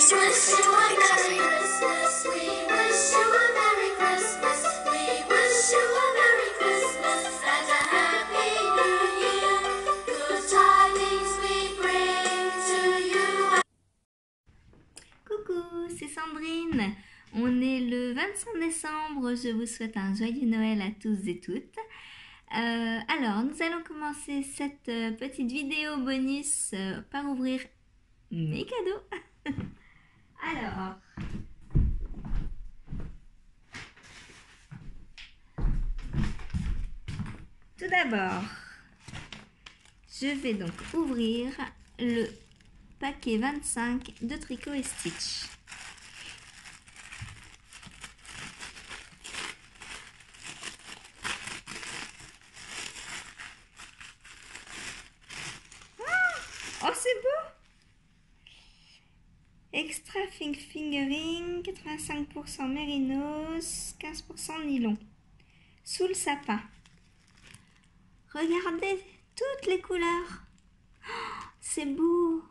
c'est parfait pour décorer. Coucou, c'est Sandrine. On est le 25 décembre. Je vous souhaite un joyeux Noël à tous et toutes. Alors, nous allons commencer cette petite vidéo bonus par ouvrir mes cadeaux. Alors, tout d'abord, je vais donc ouvrir le paquet 25 de Tricot et Stitch. Oh, c'est beau! Extra fingering, 85% mérinos, 15% nylon. Sous le sapin. Regardez toutes les couleurs. Oh, c'est beau!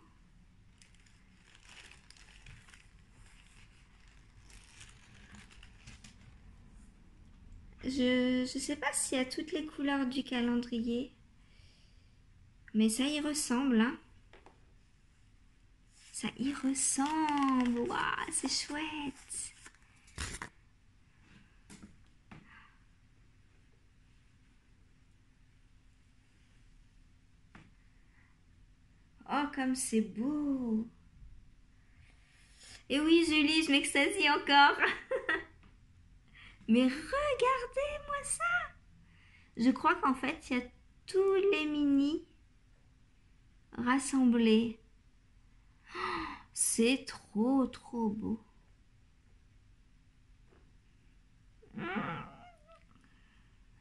Je sais pas s'il y a toutes les couleurs du calendrier, mais ça y ressemble, hein. Ça y ressemble. Waouh, c'est chouette. Oh, comme c'est beau. Et oui, Julie, je m'extasie encore. Mais regardez-moi ça. Je crois qu'en fait, il y a tous les mini rassemblés. Oh, c'est trop, trop beau.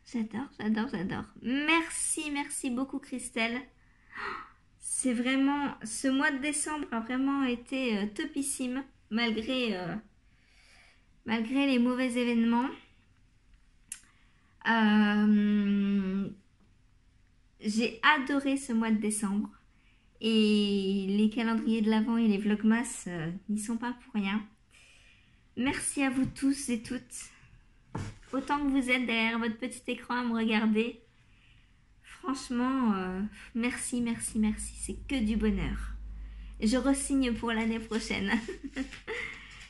J'adore, j'adore, j'adore. Merci, merci beaucoup, Christelle. C'est vraiment, ce mois de décembre a vraiment été topissime, malgré les mauvais événements. J'ai adoré ce mois de décembre. Et les calendriers de l'Avent et les Vlogmas n'y sont pas pour rien. Merci à vous tous et toutes. Autant que vous êtes derrière votre petit écran à me regarder. Franchement, merci, merci, merci. C'est que du bonheur. Je re-signe pour l'année prochaine.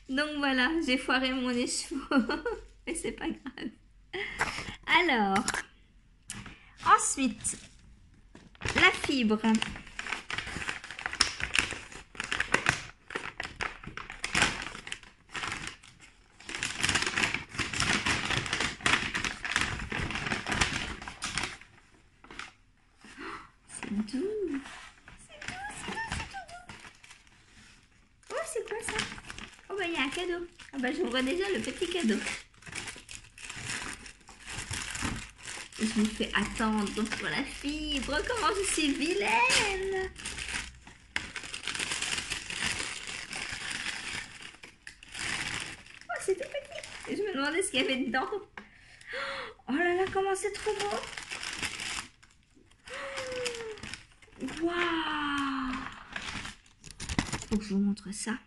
Donc voilà, j'ai foiré mon écheveau. Mais c'est pas grave. Alors, ensuite, la fibre. C'est doux. C'est doux, c'est doux, c'est tout doux. Oh, c'est quoi ça? Oh, bah, il y a un cadeau. Ah, bah, j'ouvre déjà le petit cadeau. Et je me fais attendre pour la fibre. Comment je suis vilaine! Oh, c'est tout petit. Et je me demandais ce qu'il y avait dedans. Oh là là, comment c'est trop beau! Waouh! Faut que je vous montre ça.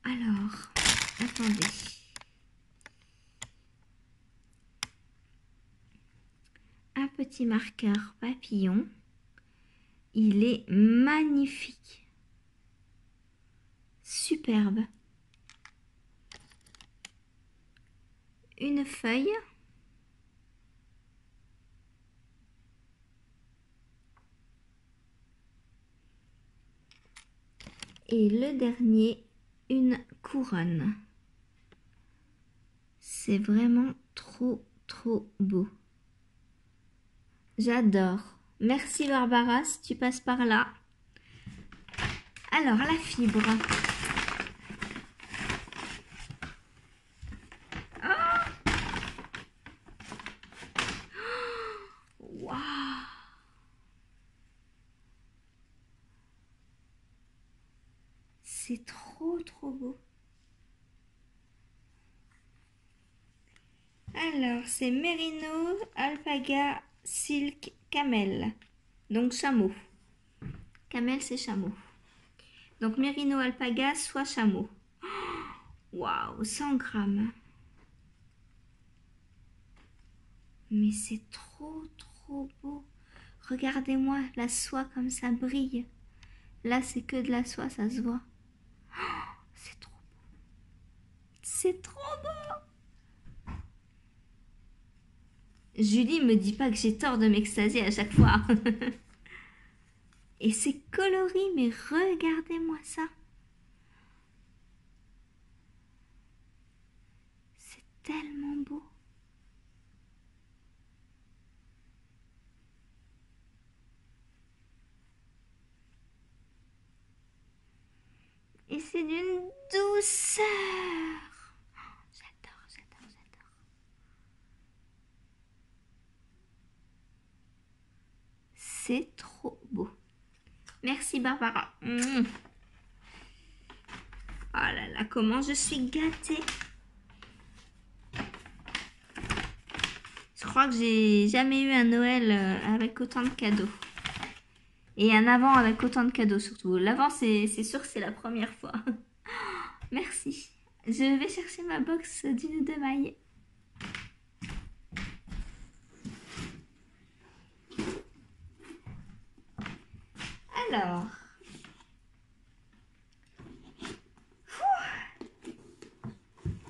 Alors, attendez. Un petit marqueur papillon. Il est magnifique. Superbe. Une feuille. Et le dernier, une couronne. C'est vraiment trop, trop beau. J'adore. Merci Barbara, si tu passes par là. Alors, la fibre. Oh! Waouh! C'est trop, trop beau. Alors, c'est Merino, Alpaga, Silk, Camel. Donc, chameau. Camel, c'est chameau. Donc mérino alpaga, soie chameau. Waouh, 100 grammes. Mais c'est trop beau. Regardez-moi, la soie comme ça brille. Là, c'est que de la soie, ça se voit. C'est trop beau. C'est trop beau. Julie me dit pas que j'ai tort de m'extasier à chaque fois. Et c'est coloré, mais regardez-moi ça. C'est tellement beau. Et c'est d'une douceur. J'adore. C'est trop beau. Merci Barbara. Oh là là, comment je suis gâtée. Je crois que j'ai jamais eu un Noël avec autant de cadeaux. Et un avant avec autant de cadeaux surtout. L'avant, c'est sûr que c'est la première fois. Merci. Je vais chercher ma box d'une de mailles. Alors.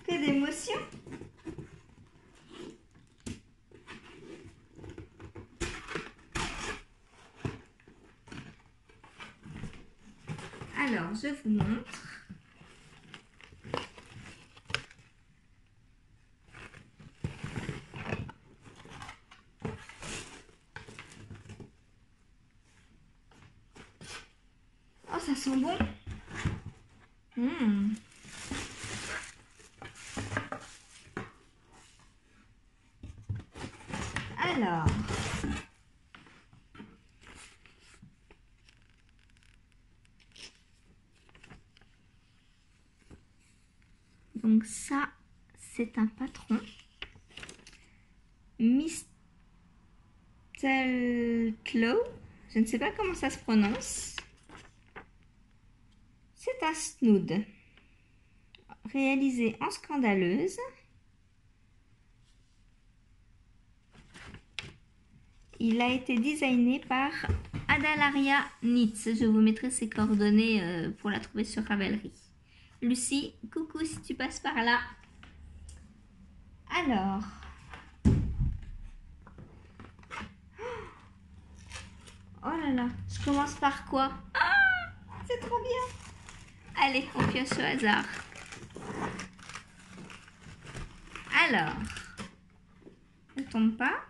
Que d'émotion. Alors, je vous montre. Oh, ça sent bon. Alors. Donc ça, c'est un patron. Mistletoe. Je ne sais pas comment ça se prononce. C'est un snood. Réalisé en scandaleuse. Il a été designé par Adalaria Knits. Je vous mettrai ses coordonnées pour la trouver sur Ravelry. Lucie, coucou si tu passes par là. Alors. Oh là là, je commence par quoi? Ah, c'est trop bien. Allez, on pioche au hasard. Alors, ne tombe pas.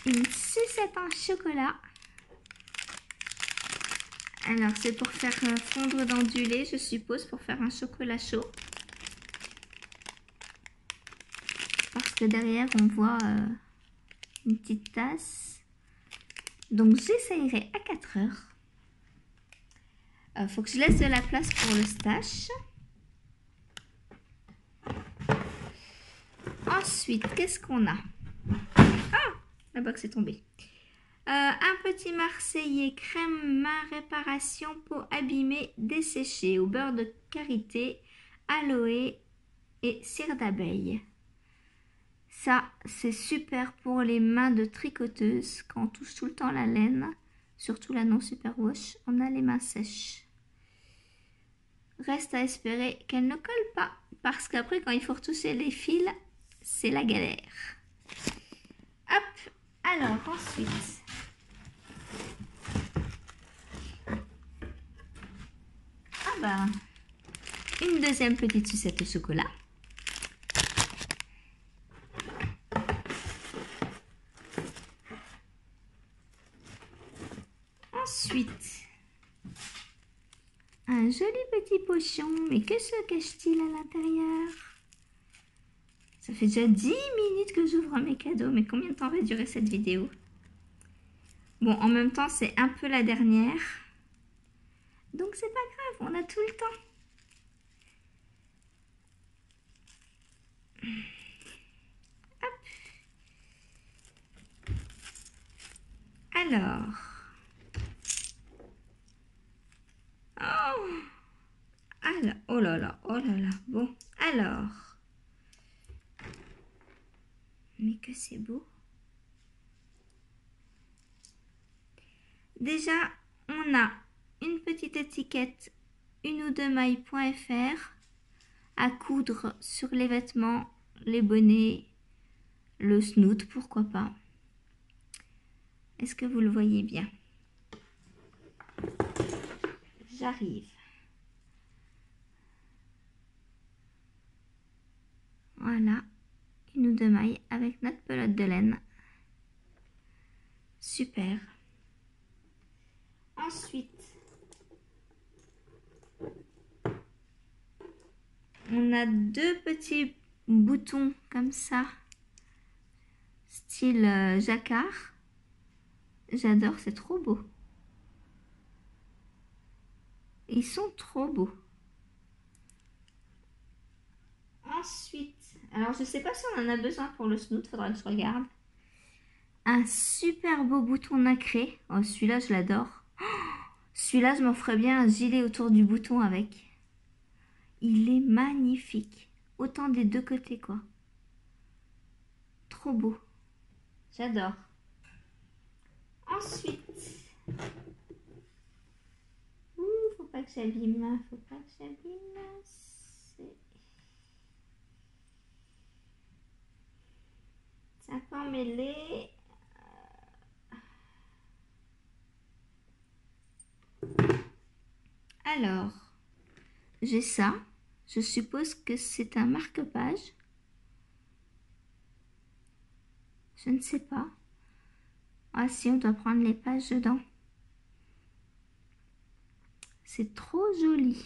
Une sucette en chocolat. Alors, c'est pour faire fondre dans du lait, je suppose, pour faire un chocolat chaud. Parce que derrière, on voit une petite tasse. Donc, j'essayerai à 4 heures. Faut que je laisse de la place pour le stash. Ensuite, qu'est-ce qu'on a? Ah, la box est tombée. Un petit marseillais crème main réparation peau abîmée desséchée au beurre de karité, aloe et cire d'abeille. Ça, c'est super pour les mains de tricoteuse quand on touche tout le temps la laine, surtout la non superwash, on a les mains sèches. Reste à espérer qu'elle ne colle pas, parce qu'après quand il faut retoucher les fils, c'est la galère. Hop, alors ensuite... Ah bah, une deuxième petite sucette au chocolat. Ensuite, un joli petit pochon. Mais que se cache-t-il à l'intérieur? Ça fait déjà 10 minutes que j'ouvre mes cadeaux. Mais combien de temps va durer cette vidéo? Bon, en même temps, c'est un peu la dernière. Donc, c'est pas grave, on a tout le temps. Hop. Alors, Oh là là, oh là là. Bon, alors. Mais que c'est beau. Déjà, on a une petite étiquette uneoudemailles.fr à coudre sur les vêtements, les bonnets, le snoot, pourquoi pas. Est-ce que vous le voyez bien? J'arrive. Voilà, une ou deux mailles avec notre pelote de laine. Super. Ensuite, on a deux petits boutons comme ça, style jacquard. J'adore, c'est trop beau. Ils sont trop beaux. Ensuite, alors je sais pas si on en a besoin pour le snoot, faudra que je regarde. Un super beau bouton nacré. Oh, celui-là, je l'adore. Oh, celui-là, je m'en ferais bien un gilet autour du bouton avec. Il est magnifique. Autant des deux côtés, quoi. Trop beau. J'adore. Ensuite. Ouh, faut pas que j'abîme. Faut pas que j'abîme. C'est un peu emmêlé. Alors, j'ai ça. Je suppose que c'est un marque-page. Je ne sais pas. Ah si, on doit prendre les pages dedans. C'est trop joli.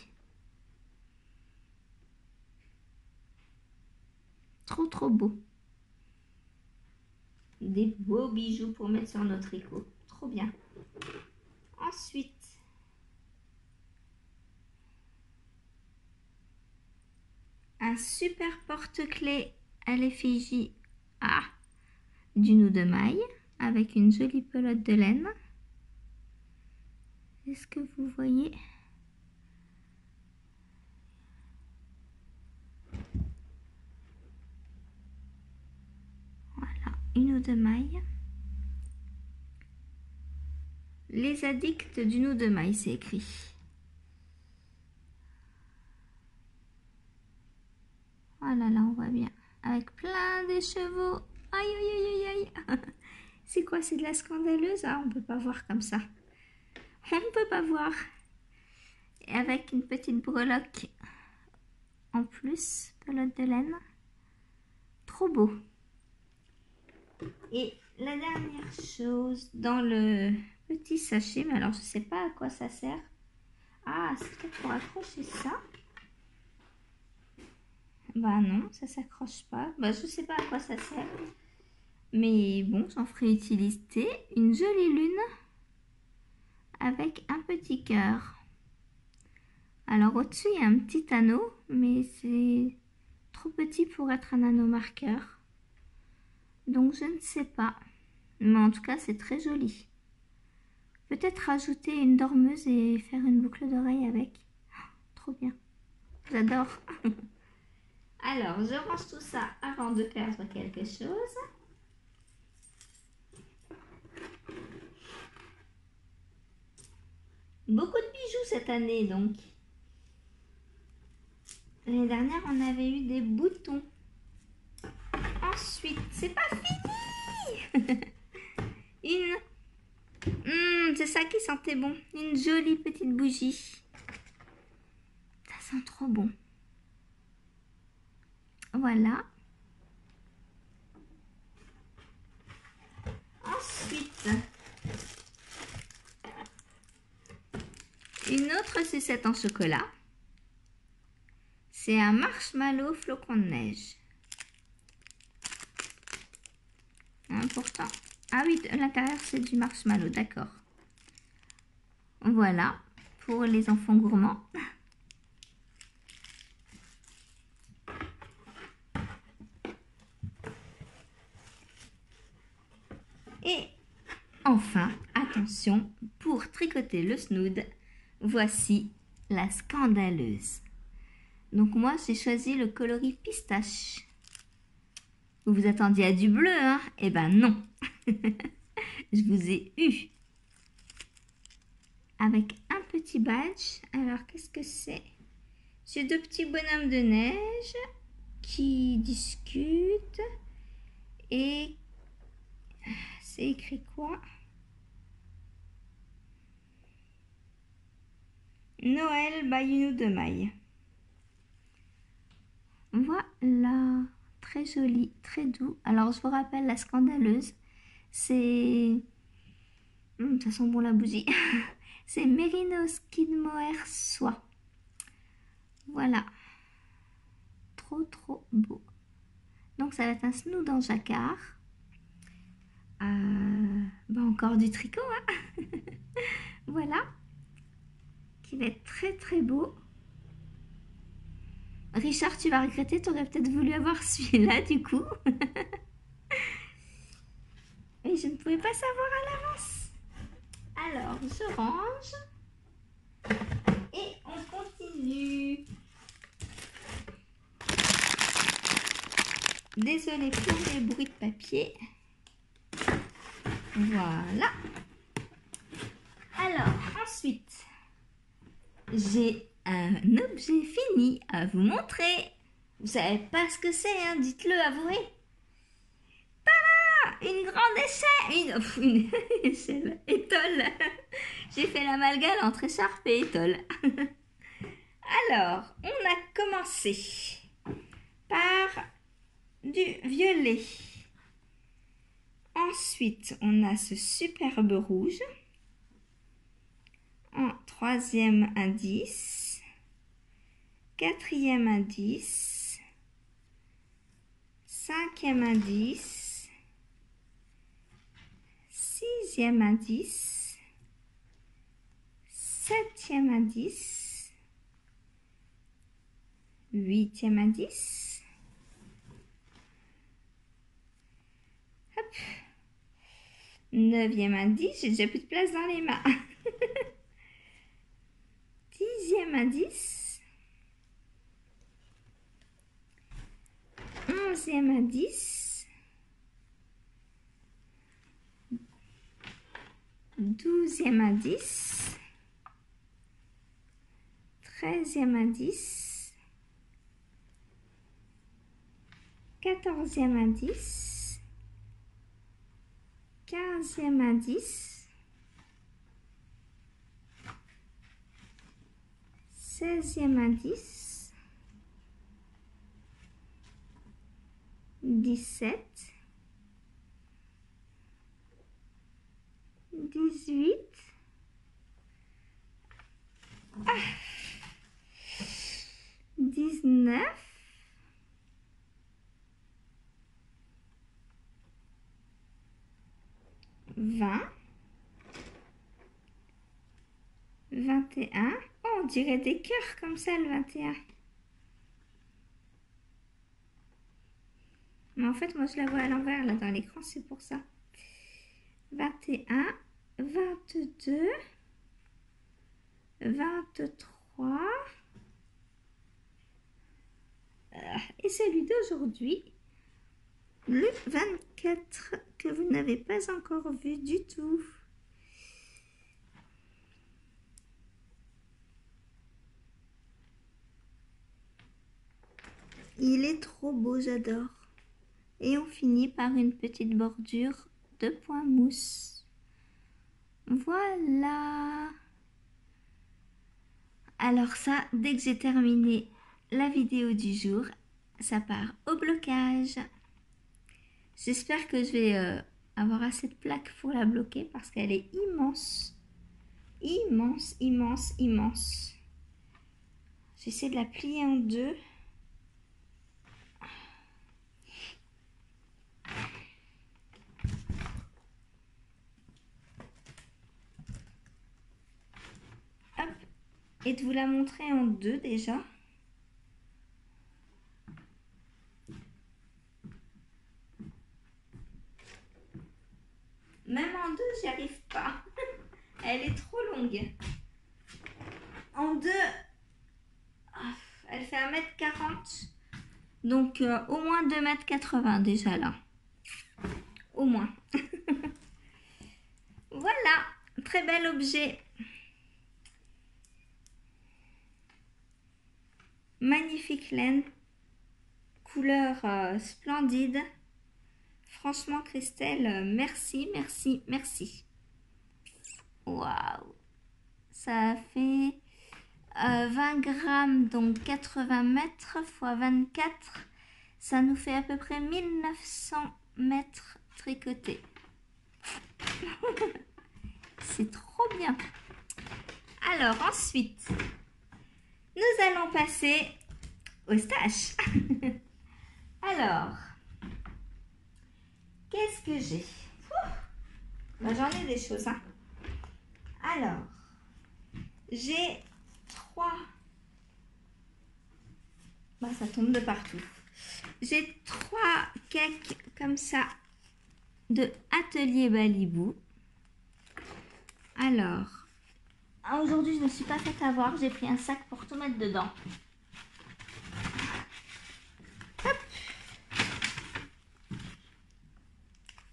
Trop trop beau. Des beaux bijoux pour mettre sur nos tricots. Trop bien. Ensuite, un super porte-clés à l'effigie d'une ou deux mailles avec une jolie pelote de laine. Est-ce que vous voyez? Voilà, une ou deux mailles. Les addicts d'une ou deux mailles, c'est écrit. Voilà, là on voit bien. Avec plein de chevaux. Aïe, aïe, aïe, aïe, aïe. C'est quoi? C'est de la scandaleuse? Ah, on peut pas voir comme ça. On ne peut pas voir. Et avec une petite breloque en plus, pelote de laine. Trop beau. Et la dernière chose dans le petit sachet, mais alors je sais pas à quoi ça sert. Ah, c'est peut-être pour accrocher ça. Bah non, ça s'accroche pas. Bah je sais pas à quoi ça sert. Mais bon, j'en ferai utilité. Une jolie lune avec un petit cœur. Alors au-dessus, il y a un petit anneau, mais c'est trop petit pour être un anneau marqueur. Donc je ne sais pas. Mais en tout cas, c'est très joli. Peut-être rajouter une dormeuse et faire une boucle d'oreille avec. Trop bien. J'adore. Alors, je range tout ça avant de perdre quelque chose. Beaucoup de bijoux cette année, donc. L'année dernière, on avait eu des boutons. Ensuite, c'est pas fini. C'est ça qui sentait bon. Une jolie petite bougie. Ça sent trop bon. Voilà. Ensuite, une autre sucette en chocolat. C'est un marshmallow flocon de neige. Pourtant. Ah oui, à l'intérieur c'est du marshmallow, d'accord. Voilà, pour les enfants gourmands. Et enfin, attention, pour tricoter le snood, voici la scandaleuse. Donc moi, j'ai choisi le coloris pistache. Vous vous attendiez à du bleu, hein? Eh ben non. Je vous ai eu. Avec un petit badge. Alors, qu'est-ce que c'est? C'est deux petits bonhommes de neige qui discutent. Et c'est écrit quoi? Noël by de Maille. Voilà, très joli, très doux. Alors je vous rappelle la scandaleuse, c'est... ça sent bon la bougie. C'est Merino Skidmore Soie. Voilà, trop beau. Donc ça va être un snood en jacquard. Encore du tricot, hein. Voilà, qui va être très beau. Richard, tu vas regretter, tu aurais peut-être voulu avoir celui-là du coup. Et je ne pouvais pas savoir à l'avance. Alors, je range. Et on continue. Désolée pour les bruits de papier. Voilà. Alors, ensuite, j'ai un objet fini à vous montrer. Vous savez pas ce que c'est, hein? Dites-le, avouez. Tada! Une grande échelle. Une échelle. Étole. J'ai fait l'amalgame entre écharpe et étole. Alors, on a commencé par du violet. Ensuite, on a ce superbe rouge. En troisième indice. Quatrième indice. Cinquième indice. Sixième indice. Septième indice. Huitième indice. Hop. Neuvième indice, j'ai déjà plus de place dans les mains. Dixième indice. Onzième indice. Douzième indice. Treizième indice. Quatorzième indice. Quinzième indice. 16e indice. 17. 18. 19. 20. 21. Oh, on dirait des cœurs comme ça, le 21. Mais en fait, moi, je la vois à l'envers, là, dans l'écran, c'est pour ça. 21, 22, 23. Et celui d'aujourd'hui, le 24, que vous n'avez pas encore vu du tout. Il est trop beau, j'adore. Et on finit par une petite bordure de point mousse. Voilà. Alors ça, dès que j'ai terminé la vidéo du jour, ça part au blocage. J'espère que je vais avoir assez de plaques pour la bloquer parce qu'elle est immense. Immense, immense, immense. J'essaie de la plier en deux. Hop. Et de vous la montrer en deux déjà. Même en deux, j'y arrive pas. Elle est trop longue. En deux, Elle fait 1,40 m. Donc au moins 2,80 m déjà là. Au moins. Voilà, très bel objet. Magnifique laine. Couleur splendide. Franchement Christelle, merci, merci, merci. Waouh. Ça fait 20 grammes, donc 80 mètres fois 24. Ça nous fait à peu près 1900 mètres tricotés. C'est trop bien. Alors ensuite, nous allons passer aux staches. Alors, qu'est-ce que j'ai? J'en ai des choses. Hein. Alors, j'ai 3. Bah, ça tombe de partout. J'ai 3 cakes comme ça de Atelier Balibou. Alors, aujourd'hui je ne me suis pas fait avoir. J'ai pris un sac pour tout mettre dedans. Hop.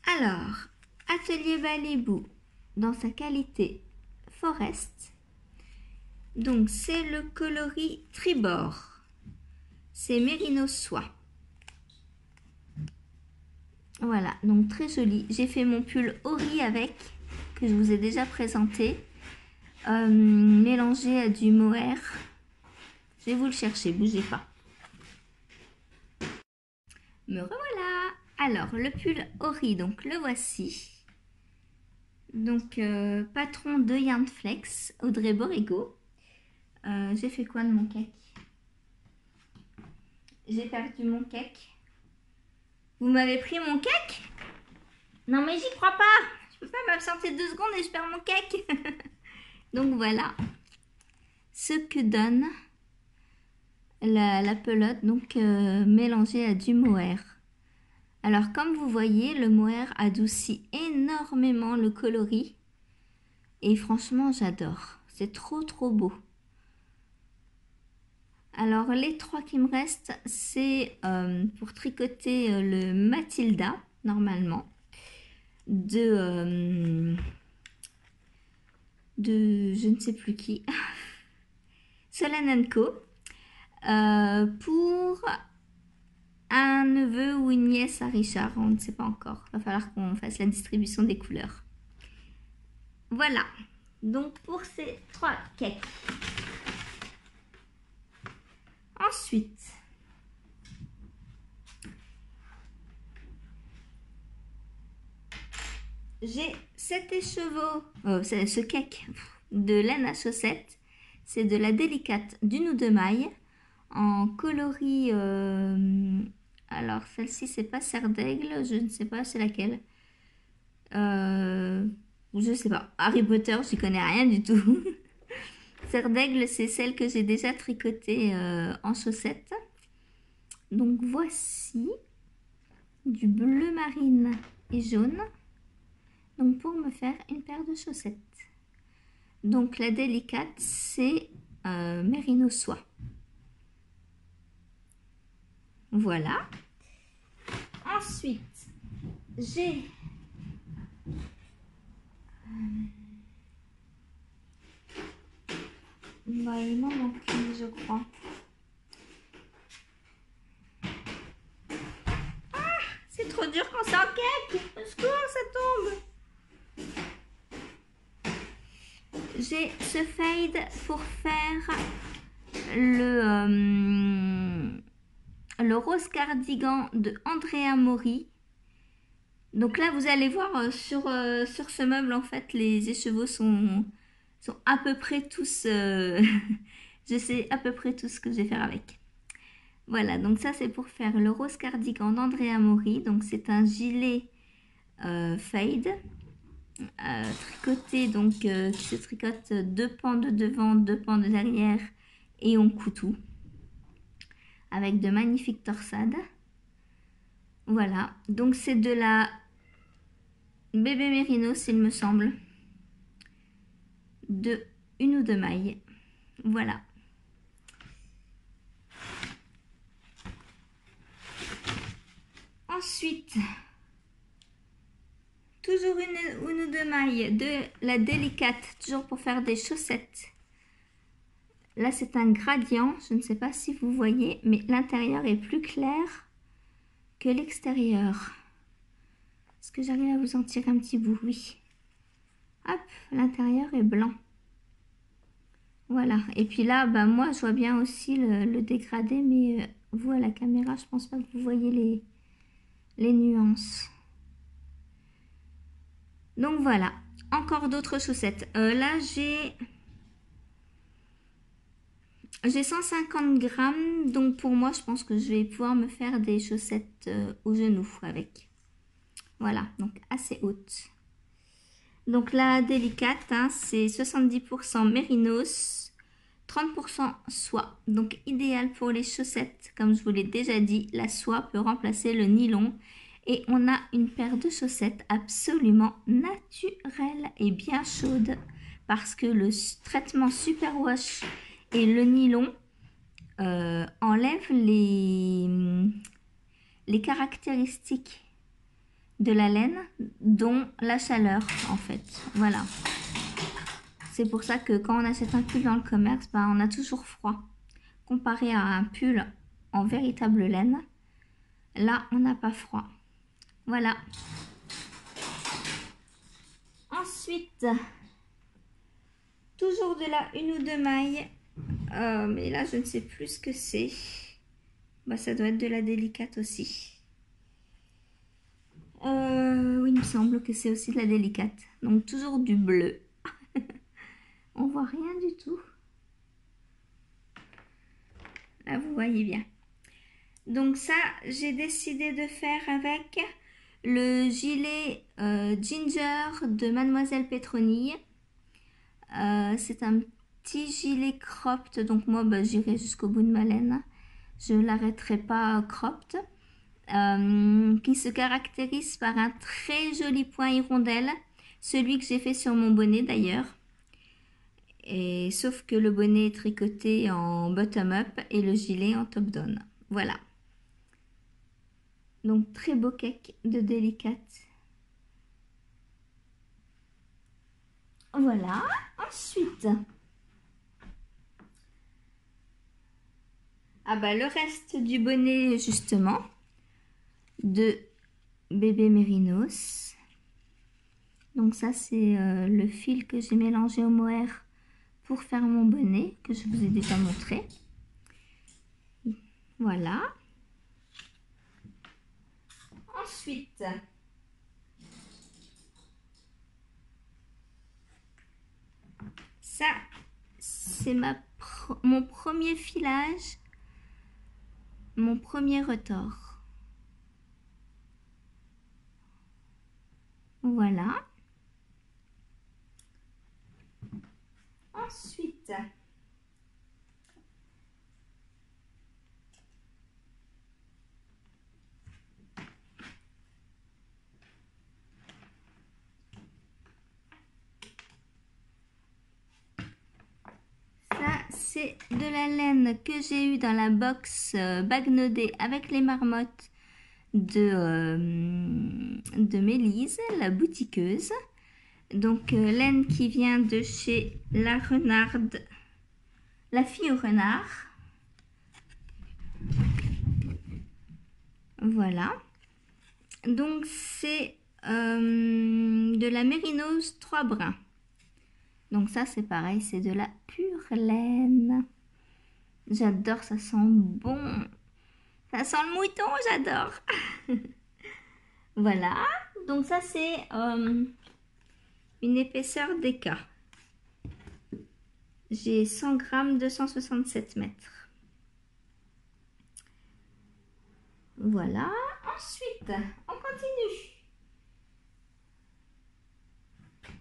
Alors, Atelier Balibou dans sa qualité Forest. Donc c'est le coloris tribord. C'est Mérino soie. Voilà, donc très joli. J'ai fait mon pull Ori avec, que je vous ai déjà présenté. Mélangé à du mohair. Je vais vous le chercher, bougez pas. Me revoilà. Alors, le pull Ori, donc le voici. Donc, patron de Yarn Flex, Audrey Borrego. J'ai fait quoi de mon cake? J'ai perdu mon cake. Vous m'avez pris mon cake? Non mais j'y crois pas. Je peux pas m'absenter 2 secondes et je perds mon cake. Donc voilà ce que donne la pelote, donc mélangée à du mohair. Alors comme vous voyez, le mohair adoucit énormément le coloris. Et franchement j'adore. C'est trop beau. Alors les 3 qui me restent, c'est pour tricoter le Matilda, normalement, de je ne sais plus qui, Solane & Co, pour un neveu ou une nièce à Richard, on ne sait pas encore. Il va falloir qu'on fasse la distribution des couleurs. Voilà, donc pour ces 3 cakes. Ensuite, j'ai cet écheveau, ce cake de laine à chaussettes. C'est de la délicate d'une ou deux mailles en coloris. Alors celle-ci c'est pas serre d'aigle, je ne sais pas c'est laquelle. Je sais pas. Harry Potter, j'y connais rien du tout. Serre d'aigle, c'est celle que j'ai déjà tricotée en chaussettes. Donc voici du bleu marine et jaune. Donc pour me faire une paire de chaussettes. Donc la délicate, c'est Mérino soie. Voilà. Ensuite, j'ai il m'en manque une, je crois. Ah, c'est trop dur quand c'est en cake. Au secours, ça tombe. J'ai ce fade pour faire le rose cardigan de Andrea Mori. Donc là, vous allez voir sur ce meuble, en fait, les écheveaux sont à peu près tous... je sais à peu près tout ce que je vais faire avec. Voilà, donc ça, c'est pour faire le rose cardigan d'Andrea Mori. Donc, c'est un gilet fade. Tricoté, donc qui se tricote 2 pans de devant, 2 pans de derrière et on coud tout avec de magnifiques torsades. Voilà, donc c'est de la bébé mérino s'il me semble, de 1 ou 2 mailles. Voilà. Ensuite, toujours une ou deux mailles de la délicate, toujours pour faire des chaussettes. Là, c'est un gradient, je ne sais pas si vous voyez, mais l'intérieur est plus clair que l'extérieur. Est-ce que j'arrive à vous en tirer un petit bout? Oui. Hop, l'intérieur est blanc. Voilà. Et puis là, bah, moi, je vois bien aussi le dégradé, mais vous, à la caméra, je pense pas que vous voyez les nuances. Donc voilà. Encore d'autres chaussettes. Là, j'ai 150 grammes. Donc pour moi, je pense que je vais pouvoir me faire des chaussettes au genou avec. Voilà. Donc assez hautes. Donc la délicate, hein, c'est 70% mérinos, 30% soie. Donc idéal pour les chaussettes. Comme je vous l'ai déjà dit, la soie peut remplacer le nylon. Et on a une paire de chaussettes absolument naturelle et bien chaude. Parce que le traitement Superwash et le nylon enlèvent les caractéristiques de la laine, dont la chaleur en fait. Voilà. C'est pour ça que quand on achète un pull dans le commerce, bah, on a toujours froid. Comparé à un pull en véritable laine, là on n'a pas froid. Voilà. Ensuite, toujours de la une ou deux mailles. Mais là je ne sais plus ce que c'est. Bah, ça doit être de la délicate aussi. Oui, il me semble que c'est aussi de la délicate. Donc toujours du bleu. On voit rien du tout. Là, vous voyez bien. Donc ça, j'ai décidé de faire avec le gilet Ginger de Mademoiselle Pétronille. C'est un petit gilet cropped. Donc moi, bah, j'irai jusqu'au bout de ma laine. Je ne l'arrêterai pas cropped. Qui se caractérise par un très joli point hirondelle. Celui que j'ai fait sur mon bonnet d'ailleurs. Et sauf que le bonnet est tricoté en bottom-up et le gilet en top-down. Voilà. Donc très beau cake de délicate. Voilà. Ensuite. Ah bah le reste du bonnet justement de bébé Mérinos. Donc ça c'est le fil que j'ai mélangé au mohair pour faire mon bonnet que je vous ai déjà montré. Voilà. Ensuite, ça c'est mon premier filage, mon premier retors. Voilà. Ensuite, c'est de la laine que j'ai eu dans la box bagnodée avec les marmottes de Mélise, la boutiqueuse. Donc laine qui vient de chez la renarde, la fille au renard. Voilà. Donc c'est de la mérinos 3 brins. Donc ça c'est pareil, c'est de la pure laine. J'adore, ça sent bon. Ça sent le mouton, j'adore. Voilà, donc ça c'est une épaisseur DK. J'ai 100 grammes, 267 mètres. Voilà, ensuite on continue.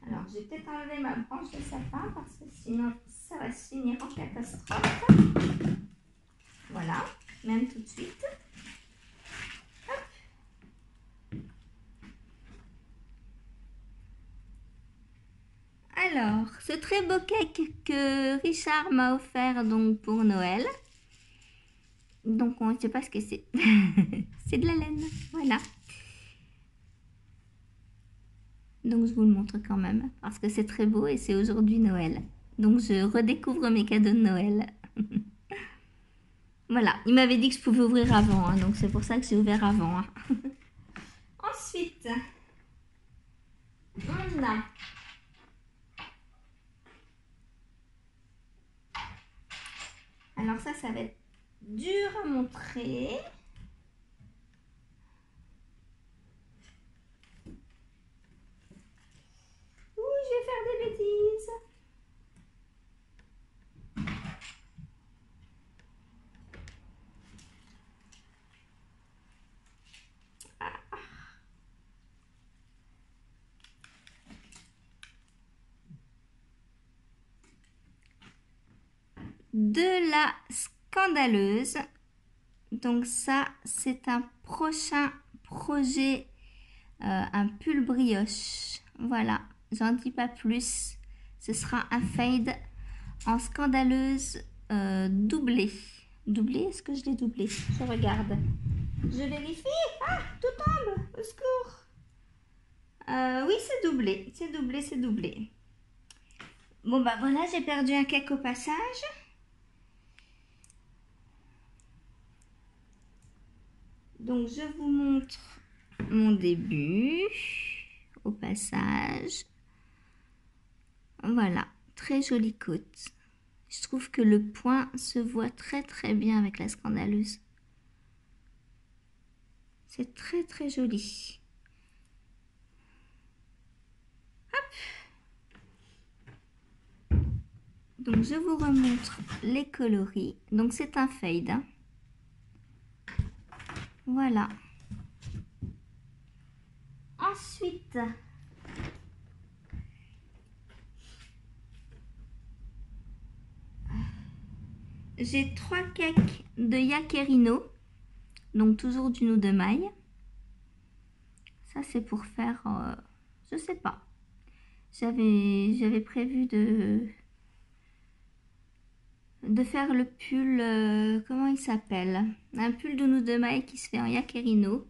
Alors, je vais peut-être enlever ma branche de sapin parce que sinon, ça va se finir en catastrophe. Voilà, même tout de suite. Hop. Alors, ce très beau cake que Richard m'a offert donc pour Noël. Donc on ne sait pas ce que c'est. C'est de la laine, voilà. Donc je vous le montre quand même, parce que c'est très beau et c'est aujourd'hui Noël. Donc je redécouvre mes cadeaux de Noël. Voilà, il m'avait dit que je pouvais ouvrir avant, hein, donc c'est pour ça que j'ai ouvert avant. Hein. Ensuite, on a alors ça va être dur à montrer. Ouh, je vais faire des bêtises. De la scandaleuse. Donc ça, c'est un prochain projet, un pull brioche. Voilà, j'en dis pas plus. Ce sera un fade en scandaleuse doublé. Doublé, est-ce que je l'ai doublé? Je regarde. Je vérifie. Ah, tout tombe. Au secours. Oui, c'est doublé. C'est doublé, c'est doublé. Bon, bah voilà, j'ai perdu un cake au passage. Donc, je vous montre mon début au passage. Voilà, très jolie côte. Je trouve que le point se voit très très bien avec la scandaleuse. C'est très très joli. Hop. Donc je vous remontre les coloris. Donc c'est un fade. Hein. Voilà. Ensuite, j'ai 3 cakes de Yakerino. Donc toujours du nœud de maille. Ça c'est pour faire, je sais pas. J'avais prévu de faire le pull, comment il s'appelle? Un pull de nœud de maille qui se fait en Yakerino.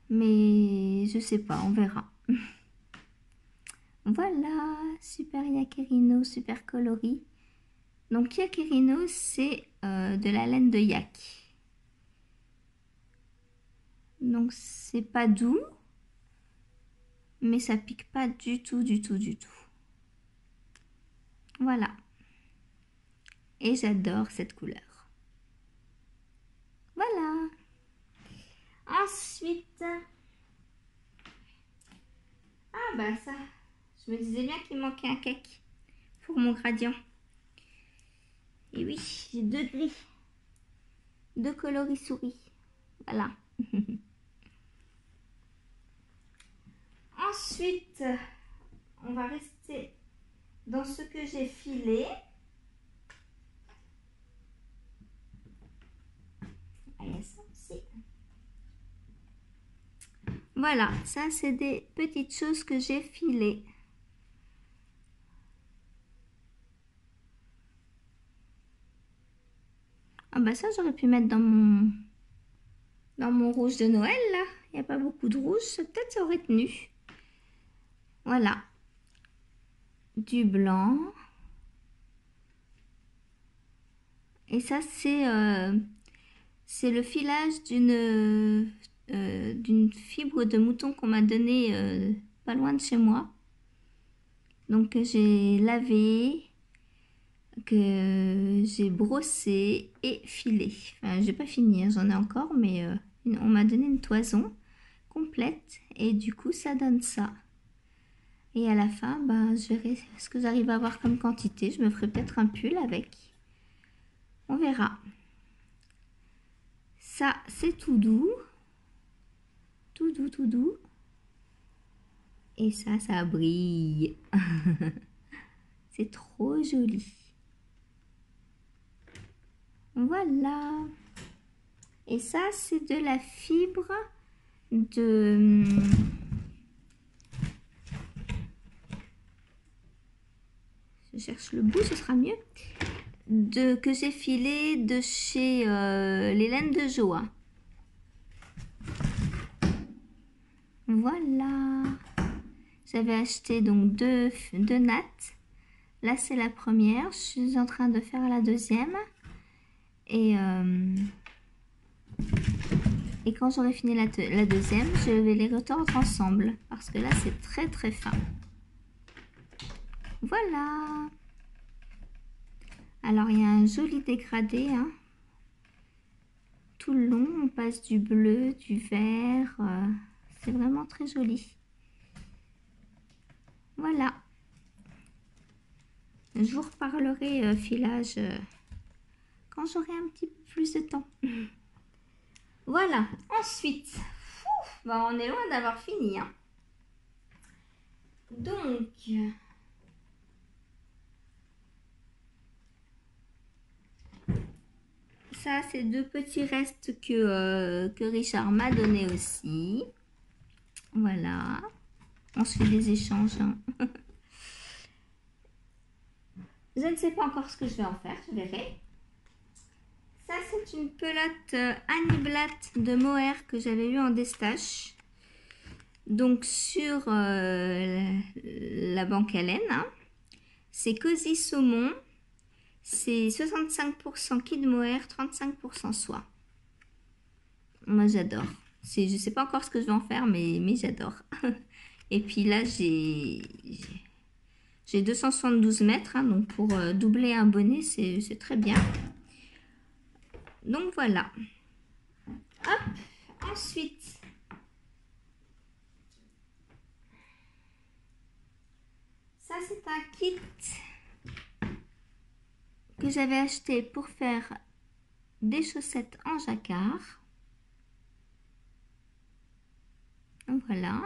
Mais je sais pas, on verra. Voilà, super Yakerino, super coloris. Donc Yakerino, c'est de la laine de yak. Donc c'est pas doux, mais ça pique pas du tout, du tout, du tout. Voilà. Et j'adore cette couleur. Voilà. Ensuite, ah bah ça, je me disais bien qu'il manquait un cake pour mon gradient. Et oui, j'ai 2 gris, 2 coloris souris. Voilà. Ensuite, on va rester dans ce que j'ai filé. Ah, il y a ça aussi. Voilà, ça c'est des petites choses que j'ai filées. Ah bah ça j'aurais pu mettre dans mon rouge de Noël là. Il n'y a pas beaucoup de rouge, peut-être ça aurait tenu. Voilà. Du blanc. Et ça c'est le filage d'une fibre de mouton qu'on m'a donnée pas loin de chez moi. Donc que j'ai lavé, que j'ai brossé et filé. Enfin, j'ai pas fini, hein, j'en ai encore, mais on m'a donné une toison complète et du coup ça donne ça. Et à la fin, ben, je verrai ce que j'arrive à avoir comme quantité. Je me ferai peut-être un pull avec. On verra. Ça, c'est tout doux. Tout doux, tout doux. Et ça brille. C'est trop joli. Voilà. Et ça, c'est de la fibre de... Je cherche le bout, ce sera mieux. que j'ai filé de chez les laines de Joie. Voilà. J'avais acheté donc deux nattes. Là, c'est la première. Je suis en train de faire la deuxième. Et quand j'aurai fini la deuxième, je vais les retordre ensemble. Parce que là, c'est très très fin. Voilà. Alors, il y a un joli dégradé. Hein. Tout le long, on passe du bleu, du vert. C'est vraiment très joli. Voilà. Je vous reparlerai filage quand j'aurai un petit peu plus de temps. Voilà. Ensuite, on est loin d'avoir fini. Hein. Donc, ça, c'est deux petits restes que Richard m'a donné aussi. Voilà. On se fait des échanges. Hein. Je ne sais pas encore ce que je vais en faire, je verrai. Ça, c'est une pelote Annie Blatt de Mohair que j'avais eu en destache. Donc, sur la banque à laine. Hein. C'est Cosy Saumon. C'est 65% Kid Mohair, 35% soie. Moi, j'adore. Je ne sais pas encore ce que je vais en faire, mais j'adore. Et puis là, j'ai 272 mètres. Hein, donc, pour doubler un bonnet, c'est très bien. Donc, voilà. Hop. Ensuite, ça, c'est un kit que j'avais acheté pour faire des chaussettes en jacquard. Voilà.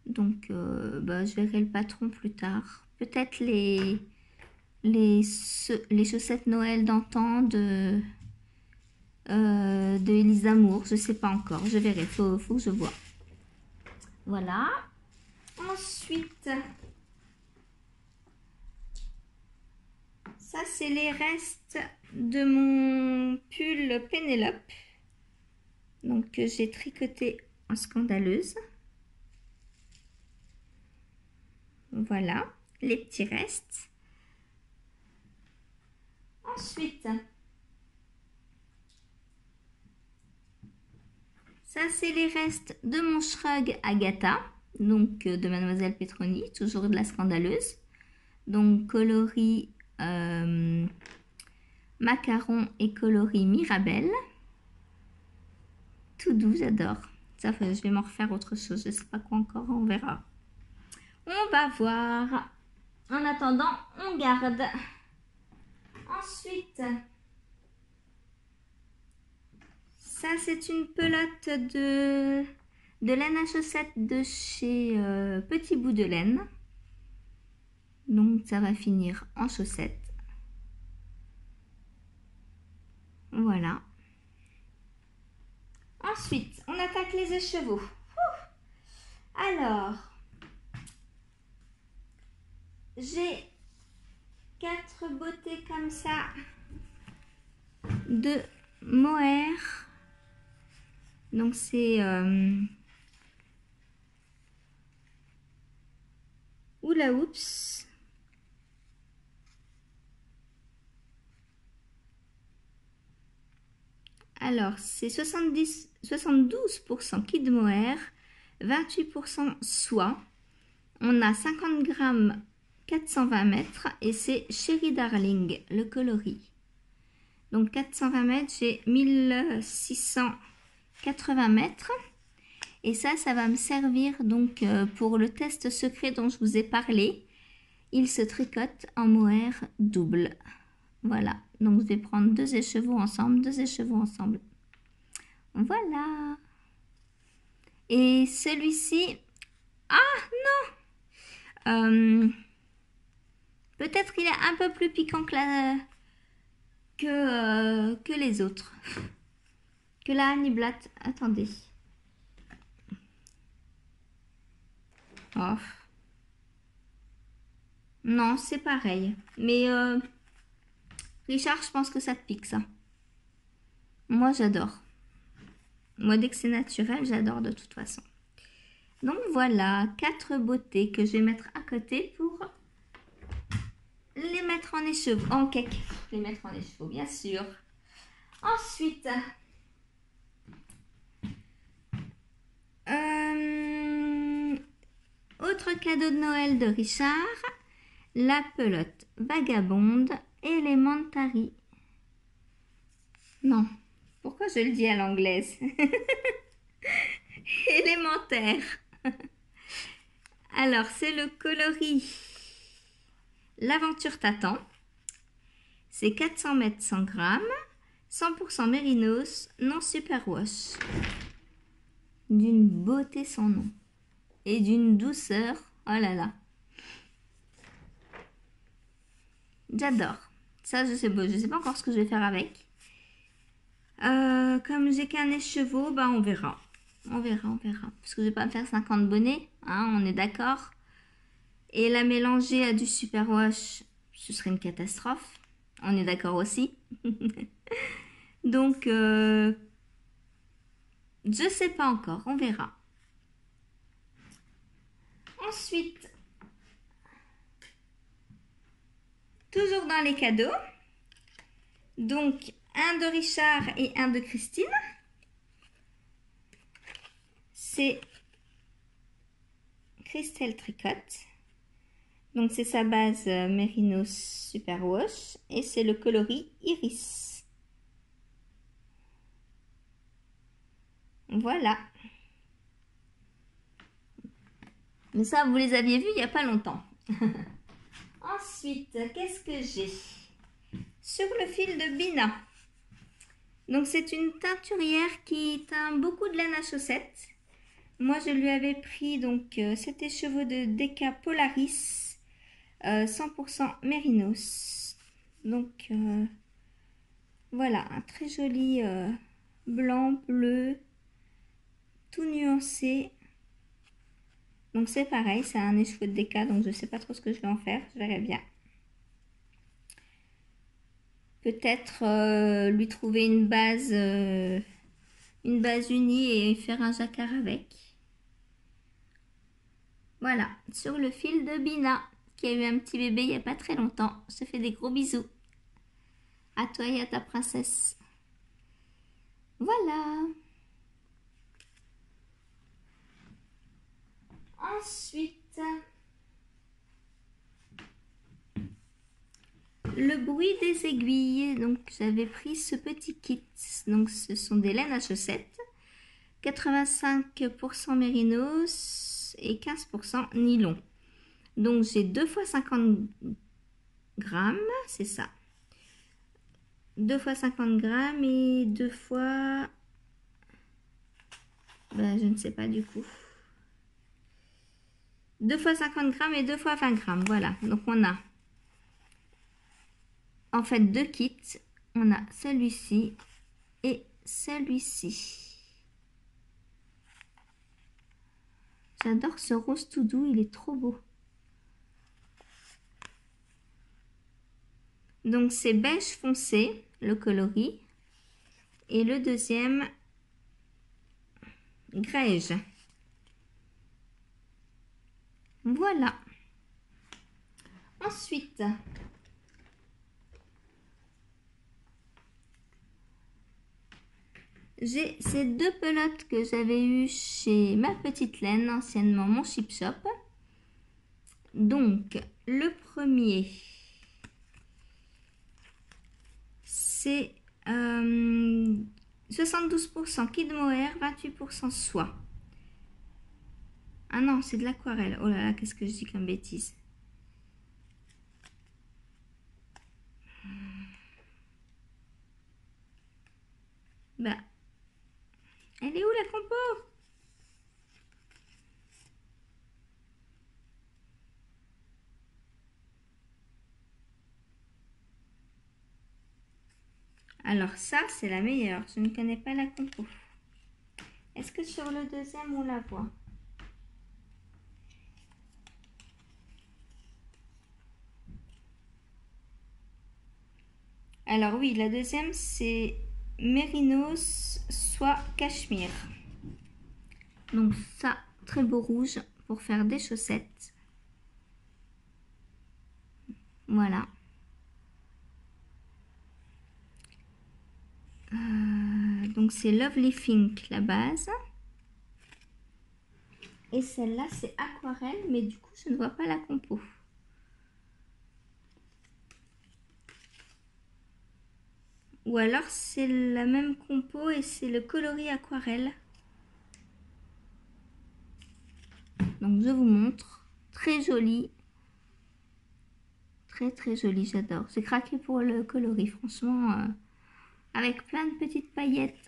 Donc, je verrai le patron plus tard. Peut-être les chaussettes Noël d'antan de Elisa Amour. Je ne sais pas encore. Je verrai. Faut que je vois. Voilà. Ensuite, ça, c'est les restes de mon pull Pénélope. Donc, que j'ai tricoté en scandaleuse. Voilà, les petits restes. Ensuite, ça, c'est les restes de mon shrug Agatha. Donc, de Mademoiselle Petroni, toujours de la scandaleuse. Donc, coloris macaron et coloris Mirabelle. Tout doux, j'adore. Ça, je vais m'en refaire autre chose. Je ne sais pas quoi encore, on verra. On va voir. En attendant, on garde. Ensuite, ça, c'est une pelote de laine à chaussettes de chez Petit Bout de Laine. Donc, ça va finir en chaussettes. Voilà. Ensuite, on attaque les écheveaux. Alors, j'ai 4 bottées comme ça de mohair. Donc, c'est... Oula, oups. Alors, c'est 72% Kid Mohair, 28% soie. On a 50 grammes, 420 mètres et c'est Chéri Darling, le coloris. Donc 420 mètres, j'ai 1680 mètres. Et ça va me servir donc pour le test secret dont je vous ai parlé. Il se tricote en mohair double. Voilà, donc je vais prendre 2 écheveaux ensemble, 2 écheveaux ensemble. Voilà. Et celui-ci, ah non, peut-être qu'il est un peu plus piquant que les autres. Que la Annie Blatt. Attendez. Oh. Non, c'est pareil. Mais Richard, je pense que ça te pique ça. Moi, j'adore. Moi, dès que c'est naturel, j'adore de toute façon. Donc voilà, 4 beautés que je vais mettre à côté pour les mettre en écheveau. En cake. Les mettre en écheveau, bien sûr. Ensuite, autre cadeau de Noël de Richard, la pelote vagabonde Elementary. Non, pourquoi je le dis à l'anglaise? Élémentaire. Alors, c'est le coloris L'aventure t'attend. C'est 400 mètres 100 grammes, 100% mérinos, non superwash. D'une beauté sans nom. Et d'une douceur, oh là là. J'adore. Ça, je sais pas encore ce que je vais faire avec. Comme j'ai qu'un écheveau, bah on verra. On verra. Parce que je vais pas me faire 50 bonnets, hein, on est d'accord. Et la mélanger à du superwash, ce serait une catastrophe. On est d'accord aussi. Donc, je sais pas encore, on verra. Ensuite, toujours dans les cadeaux. Donc, un de Richard et un de Christine. C'est Christelle Tricotte. Donc, c'est sa base Mérinos Superwash. Et c'est le coloris Iris. Voilà. Mais ça, vous les aviez vus il n'y a pas longtemps. Ensuite, qu'est-ce que j'ai? Sur le fil de Bina. Donc, c'est une teinturière qui teint beaucoup de laine à chaussettes. Moi, je lui avais pris donc cet écheveau de Deca Polaris 100% Mérinos. Donc, voilà, un très joli blanc, bleu, tout nuancé. Donc, c'est pareil, c'est un écheveau de Deca, donc je ne sais pas trop ce que je vais en faire, je verrai bien. Peut-être lui trouver une base unie et faire un jacquard avec. Voilà, sur le fil de Bina, qui a eu un petit bébé il n'y a pas très longtemps. Je te fais des gros bisous. À toi et à ta princesse. Voilà. Ensuite, le bruit des aiguilles. Donc, j'avais pris ce petit kit. Donc, ce sont des laines à chaussettes. 85% mérinos et 15% nylon. Donc, j'ai 2 fois 50 grammes, c'est ça. 2 fois 50 grammes et 2 fois... Ben, je ne sais pas du coup. 2 fois 50 grammes et 2 fois 20 grammes, voilà. Donc, on a en fait 2 kits. On a celui-ci et celui-ci. J'adore ce rose tout doux, il est trop beau. Donc, c'est beige foncé, le coloris. Et le deuxième, grège. Voilà. Ensuite, j'ai ces 2 pelotes que j'avais eues chez Ma Petite Laine, anciennement mon Chip Shop. Donc, le premier, c'est 72% Kid Mohair, 28% soie. Ah non, c'est de l'aquarelle. Oh là là, qu'est-ce que je dis comme bêtise. Bah, elle est où la compo? Alors ça, c'est la meilleure. Je ne connais pas la compo. Est-ce que sur le deuxième, on la voit? Alors oui, la deuxième c'est Mérinos soie cachemire. Donc ça, très beau rouge pour faire des chaussettes. Voilà. Donc c'est Lovely Pink la base. Et celle-là c'est aquarelle, mais du coup je ne vois pas la compo. Ou alors c'est la même compo et c'est le coloris aquarelle. Donc je vous montre. Très joli. Très très joli, j'adore. J'ai craqué pour le coloris, franchement. Avec plein de petites paillettes.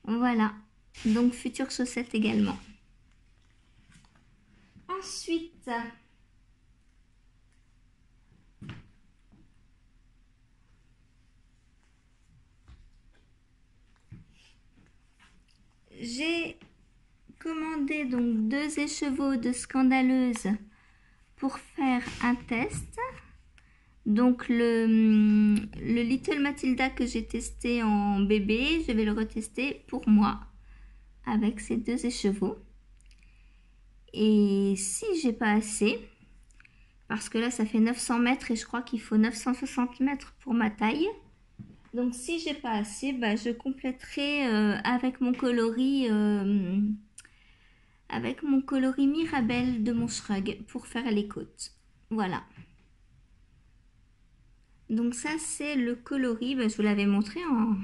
Voilà. Donc future chaussette également. Ensuite, j'ai commandé donc 2 écheveaux de Scandaleuse pour faire un test. Donc le Little Matilda que j'ai testé en bébé, je vais le retester pour moi avec ces 2 écheveaux. Et si j'ai pas assez, parce que là ça fait 900 mètres et je crois qu'il faut 960 mètres pour ma taille. Donc si j'ai pas assez, bah, je compléterai avec mon coloris Mirabelle de mon shrug pour faire les côtes. Voilà. Donc ça c'est le coloris, bah, je vous l'avais montré en...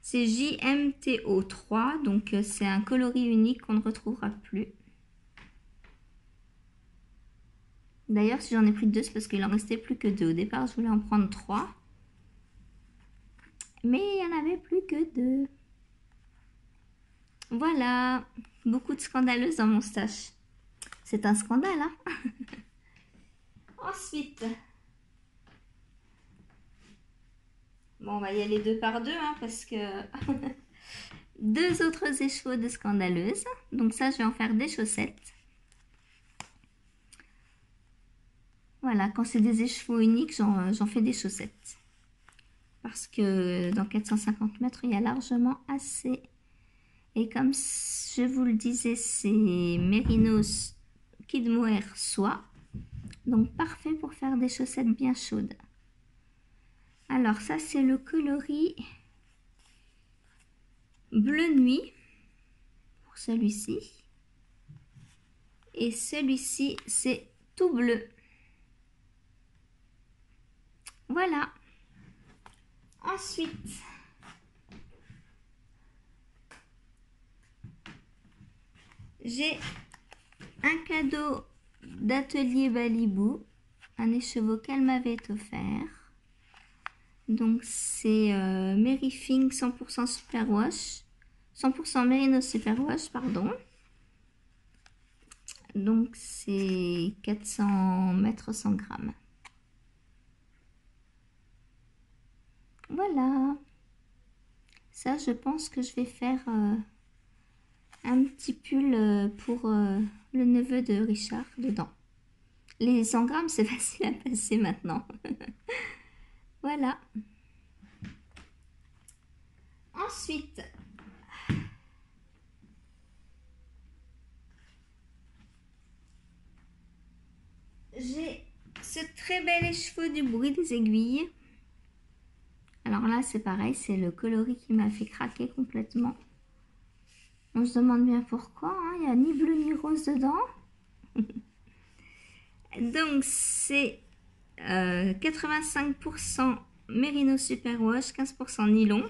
C'est JMTO3, donc c'est un coloris unique qu'on ne retrouvera plus. D'ailleurs si j'en ai pris 2, c'est parce qu'il en restait plus que 2. Au départ je voulais en prendre 3. Mais il n'y en avait plus que 2. Voilà, beaucoup de scandaleuses dans mon stash. C'est un scandale, hein. Ensuite, bon, on va y aller 2 par 2, hein, parce que 2 autres écheveaux de scandaleuses. Donc ça, je vais en faire des chaussettes. Voilà, quand c'est des écheveaux uniques, j'en fais des chaussettes. Parce que dans 450 mètres, il y a largement assez. Et comme je vous le disais, c'est Mérinos Kid Mohair soie. Donc parfait pour faire des chaussettes bien chaudes. Alors ça c'est le coloris bleu nuit pour celui-ci. Et celui-ci c'est tout bleu. Voilà. Ensuite, j'ai un cadeau d'atelier Balibou, un écheveau qu'elle m'avait offert. Donc c'est Merryfink 100% Superwash, 100% Mérinos Superwash, pardon. Donc c'est 400 mètres 100 grammes. Voilà. Ça, je pense que je vais faire un petit pull pour le neveu de Richard dedans. Les 100 grammes, c'est facile à passer maintenant. Voilà. Ensuite, j'ai ce très bel écheveau du bruit des aiguilles. Alors là, c'est pareil, c'est le coloris qui m'a fait craquer complètement. On se demande bien pourquoi, hein, il n'y a ni bleu ni rose dedans. Donc c'est 85% Mérinos Superwash, 15% nylon.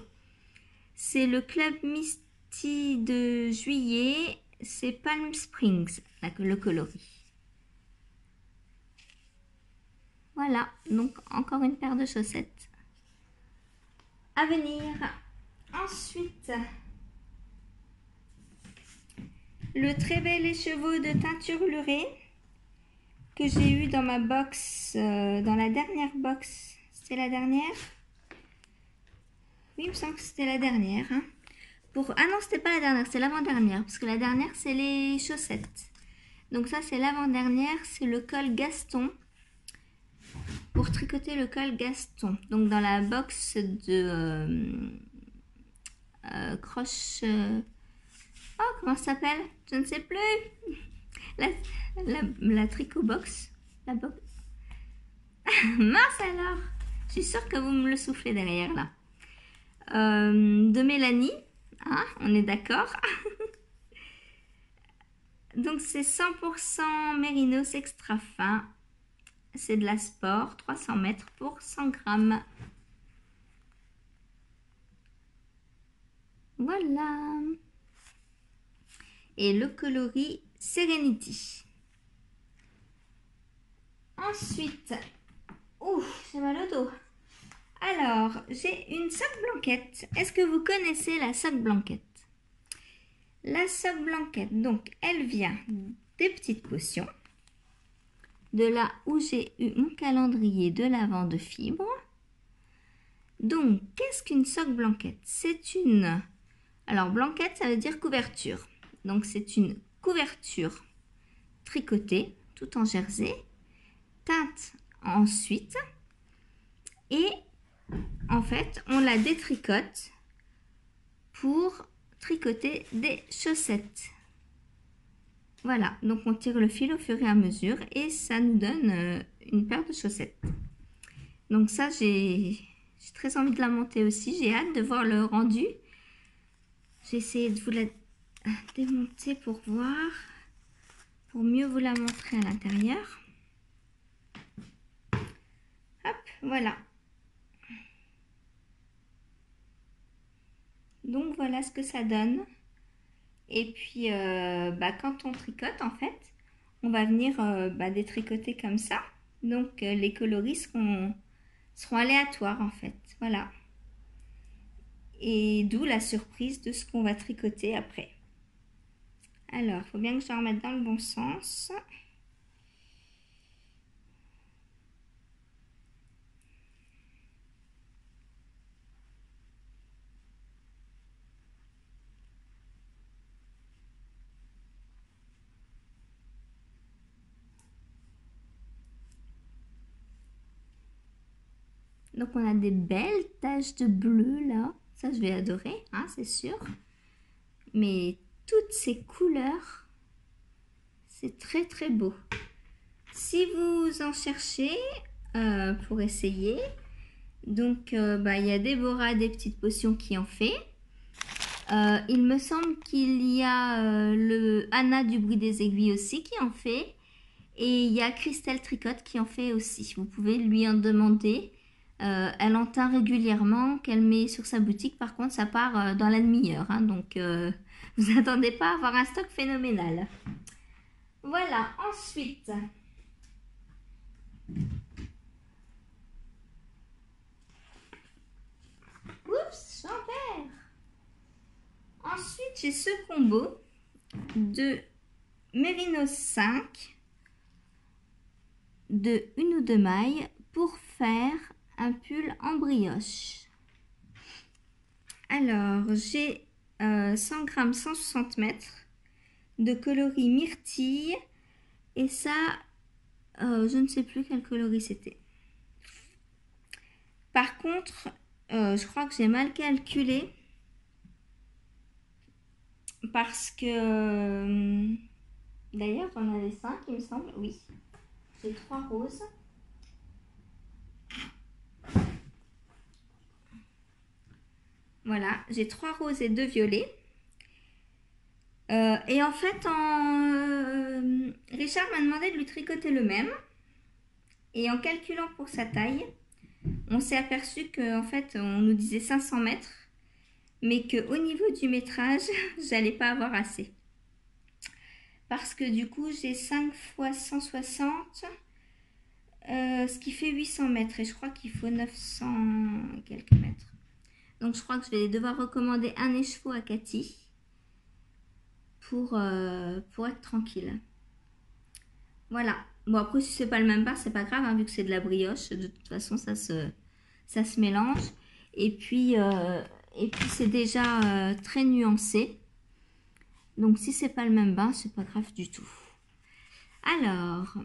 C'est le Club Misty de juillet, c'est Palm Springs, le coloris. Voilà, donc encore une paire de chaussettes à venir. Ensuite, le très bel écheveau de teinture lurée que j'ai eu dans ma box, dans la dernière box. C'était la dernière? Oui, il me semble que c'était la dernière. Hein. Ah non, c'était pas la dernière, c'est l'avant-dernière. Parce que la dernière, c'est les chaussettes. Donc ça, c'est l'avant-dernière. C'est le col Gaston pour tricoter le col Gaston. Donc dans la box de croche... oh, comment ça s'appelle? Je ne sais plus. La tricot box. La box. Mince alors. Je suis sûre que vous me le soufflez derrière là. De Mélanie. Hein, on est d'accord. Donc c'est 100% mérinos extra fin. C'est de la sport, 300 mètres pour 100 grammes. Voilà. Et le coloris Serenity. Ensuite, ouf, j'ai mal au dos. Alors, j'ai une soque blanquette. Est-ce que vous connaissez la soque blanquette? La soque blanquette, donc, elle vient des petites potions. De là où j'ai eu mon calendrier de l'Avent de fibres. Donc, qu'est-ce qu'une soque blanquette? C'est une... Alors, blanquette, ça veut dire couverture. Donc, c'est une couverture tricotée, tout en jersey, teinte ensuite. Et, en fait, on la détricote pour tricoter des chaussettes. Voilà, donc on tire le fil au fur et à mesure et ça nous donne une paire de chaussettes. Donc ça, j'ai très envie de la monter aussi. J'ai hâte de voir le rendu. J'ai essayé de vous la démonter pour voir, pour mieux vous la montrer à l'intérieur. Hop, voilà. Donc voilà ce que ça donne. Et puis, quand on tricote, en fait, on va venir détricoter comme ça. Donc, les coloris seront aléatoires, en fait. Voilà. Et d'où la surprise de ce qu'on va tricoter après. Alors, il faut bien que je la remette dans le bon sens. Donc, on a des belles taches de bleu là. Ça, je vais adorer, hein, c'est sûr. Mais toutes ces couleurs, c'est très très beau. Si vous en cherchez pour essayer, donc il y a Déborah des petites potions qui en fait. Il me semble qu'il y a le Anna du bruit des aiguilles aussi qui en fait. Et il y a Christelle Tricotte qui en fait aussi. Vous pouvez lui en demander. Elle en teint régulièrement, qu'elle met sur sa boutique. Par contre, ça part dans la demi-heure. Hein, donc, vous attendez pas à avoir un stock phénoménal. Voilà, ensuite. Oups, j'en perds. Ensuite, j'ai ce combo de Mérinos 5 de 1 ou 2 mailles pour faire un pull en brioche. Alors, j'ai 100 grammes 160 mètres de coloris myrtille et ça, je ne sais plus quel coloris c'était. Par contre, je crois que j'ai mal calculé parce que d'ailleurs j'en avais 5 il me semble, oui. J'ai 3 roses. Voilà, j'ai 3 roses et 2 violets. Et en fait, Richard m'a demandé de lui tricoter le même. Et en calculant pour sa taille, on s'est aperçu qu'en fait, on nous disait 500 mètres. Mais qu'au niveau du métrage, j'allais pas avoir assez. Parce que du coup, j'ai 5 fois 160, ce qui fait 800 mètres. Et je crois qu'il faut 900 quelques mètres. Donc, je crois que je vais devoir recommander un écheveau à Cathy pour être tranquille. Voilà. Bon, après, si c'est pas le même pain, c'est pas grave, hein, vu que c'est de la brioche. De toute façon, ça se mélange. Et puis c'est déjà très nuancé. Donc, si c'est pas le même bain, c'est pas grave du tout. Alors,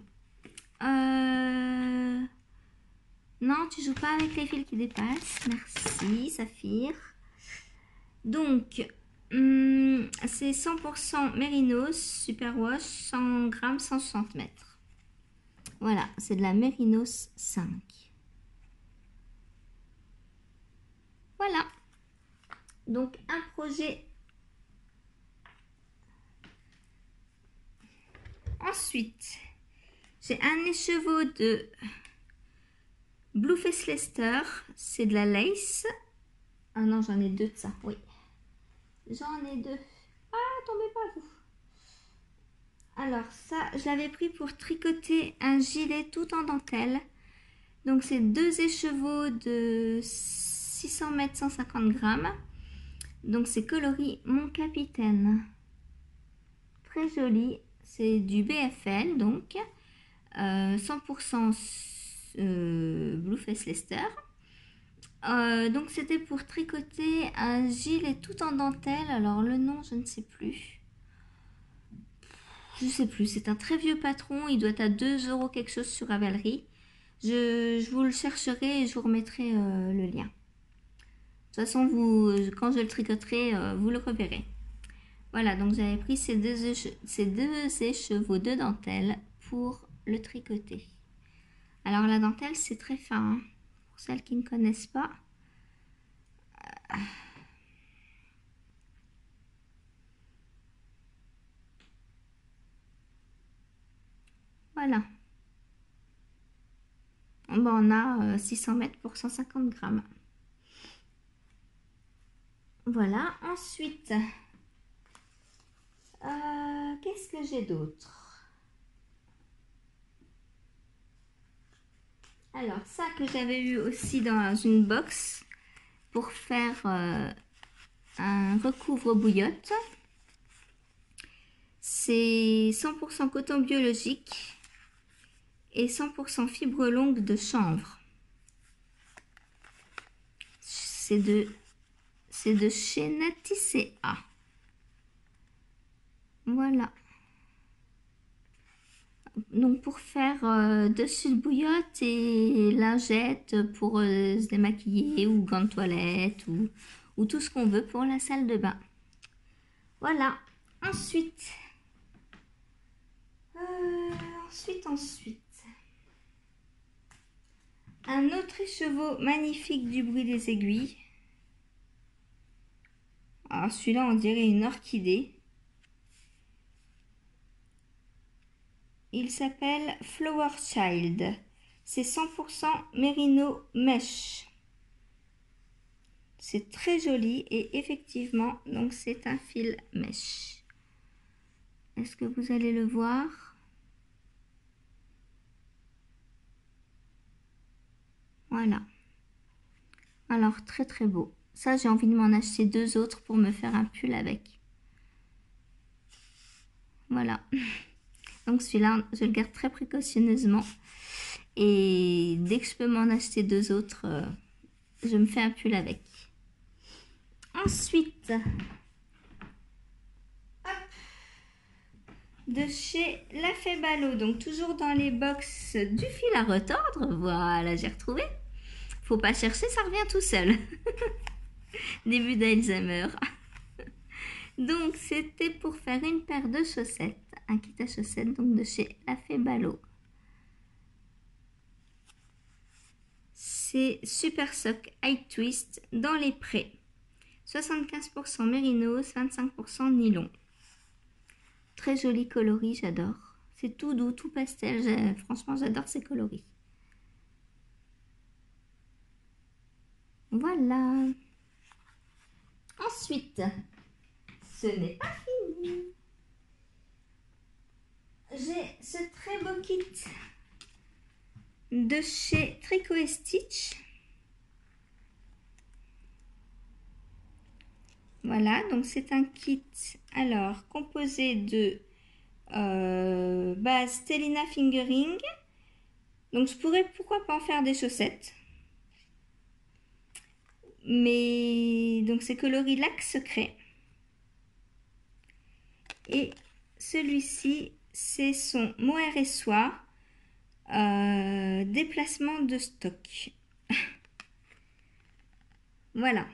Non, tu joues pas avec les fils qui dépassent. Merci, Saphir. Donc, c'est 100% Mérinos Superwash, 100 grammes, 160 mètres. Voilà, c'est de la Mérinos 5. Voilà. Donc, un projet. Ensuite, j'ai un écheveau de Blueface Lester. C'est de la lace. Ah non, j'en ai deux de ça, oui. J'en ai deux. Ah, tombez pas, vous. Alors, ça, je l'avais pris pour tricoter un gilet tout en dentelle. Donc, c'est deux écheveaux de 600 mètres, 150 grammes. Donc, c'est coloris Mon Capitaine. Très joli. C'est du BFL, donc 100% Blueface Lester. Donc, c'était pour tricoter un gilet tout en dentelle. Alors, le nom, je ne sais plus. Je sais plus, c'est un très vieux patron, il doit être à 2 € quelque chose sur Ravelry. Je vous le chercherai et je vous remettrai le lien. De toute façon, quand je le tricoterai, vous le reverrez. Voilà, donc j'avais pris ces deux écheveaux de dentelle pour le tricoter. Alors la dentelle, c'est très fin, hein, pour celles qui ne connaissent pas. Voilà. Bon, on a 600 mètres pour 150 grammes. Voilà, ensuite, qu'est-ce que j'ai d'autre? Alors, ça que j'avais eu aussi dans une box pour faire un recouvre-bouillotte. C'est 100% coton biologique et 100% fibre longue de chanvre. C'est de chez Naticea. Voilà. Donc pour faire dessus de bouillotte et lingettes pour se démaquiller ou gants de toilette ou tout ce qu'on veut pour la salle de bain. Voilà. Ensuite. Un autre écheveau magnifique du bruit des aiguilles. Alors celui-là, on dirait une orchidée. Il s'appelle Flower Child. C'est 100% Merino Mesh. C'est très joli et effectivement, donc c'est un fil mèche. Est-ce que vous allez le voir? Voilà. Alors, très très beau. Ça, j'ai envie de m'en acheter 2 autres pour me faire un pull avec. Voilà. Donc celui-là, je le garde très précautionneusement. Et dès que je peux m'en acheter 2 autres, je me fais un pull avec. Ensuite, hop, de chez La Febalo, donc toujours dans les box du fil à retordre. Voilà, j'ai retrouvé. Faut pas chercher, ça revient tout seul. Début d'Alzheimer. Donc, c'était pour faire une paire de chaussettes. Un kit à chaussettes, donc de chez La Febalo. C'est Super Sock High Twist dans les prés. 75% mérinos, 25% nylon. Très joli coloris, j'adore. C'est tout doux, tout pastel. Franchement, j'adore ces coloris. Voilà. Ensuite, ce n'est pas fini. J'ai ce très beau kit de chez Tricot et Stitch. Voilà, donc c'est un kit alors composé de base Stellina Fingering. Donc je pourrais pourquoi pas en faire des chaussettes. Mais donc c'est coloris lac secret. Et celui-ci, c'est son mohair et soie déplacement de stock. Voilà.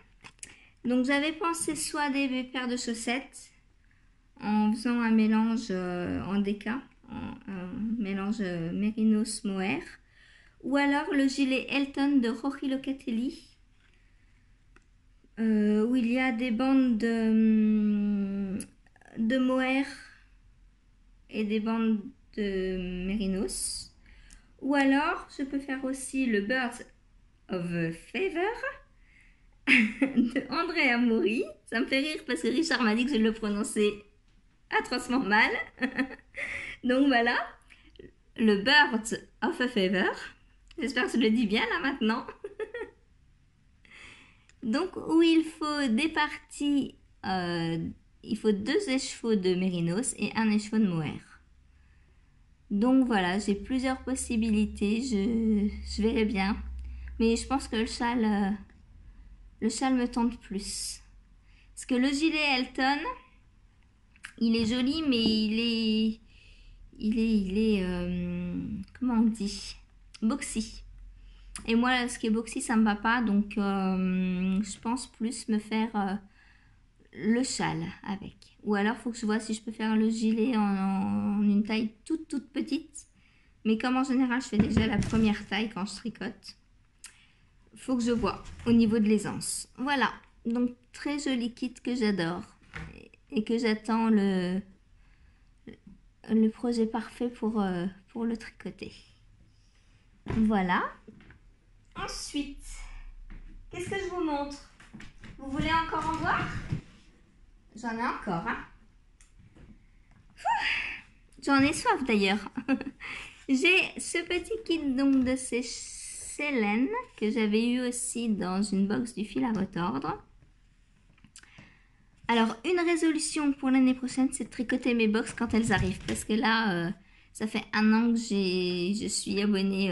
Donc j'avais pensé soit des paires de chaussettes en faisant un mélange en déca, un mélange mérinos mohair, ou alors le gilet Elton de Rory Locatelli, où il y a des bandes de mohair et des bandes de mérinos. Ou alors je peux faire aussi le Birds of Feather de Andrea Mori. Ça me fait rire parce que Richard m'a dit que je le prononçais atrocement mal. Donc voilà, le Birds of a Feather. J'espère que je le dis bien là maintenant. Donc où il faut des parties, il faut 2 écheveaux de mérinos et un écheveau de mohair. Donc voilà, j'ai plusieurs possibilités, je verrai bien. Mais je pense que le châle me tente plus. Parce que le gilet Elton, il est joli, mais il est comment on dit? Boxy. Et moi, ce qui est boxy, ça me va pas. Donc, je pense plus me faire le châle avec. Ou alors, il faut que je vois si je peux faire le gilet en une taille toute petite. Mais comme en général, je fais déjà la première taille quand je tricote. Faut que je vois au niveau de l'aisance. Voilà. Donc, très joli kit que j'adore. Et que j'attends le projet parfait pour le tricoter. Voilà. Ensuite, qu'est-ce que je vous montre? Vous voulez encore en voir? J'en ai encore, hein? J'en ai soif d'ailleurs. J'ai ce petit kit donc de ces Célène que j'avais eu aussi dans une box du fil à retordre. Alors, une résolution pour l'année prochaine, c'est de tricoter mes box quand elles arrivent. Parce que là, ça fait 1 an que je suis abonnée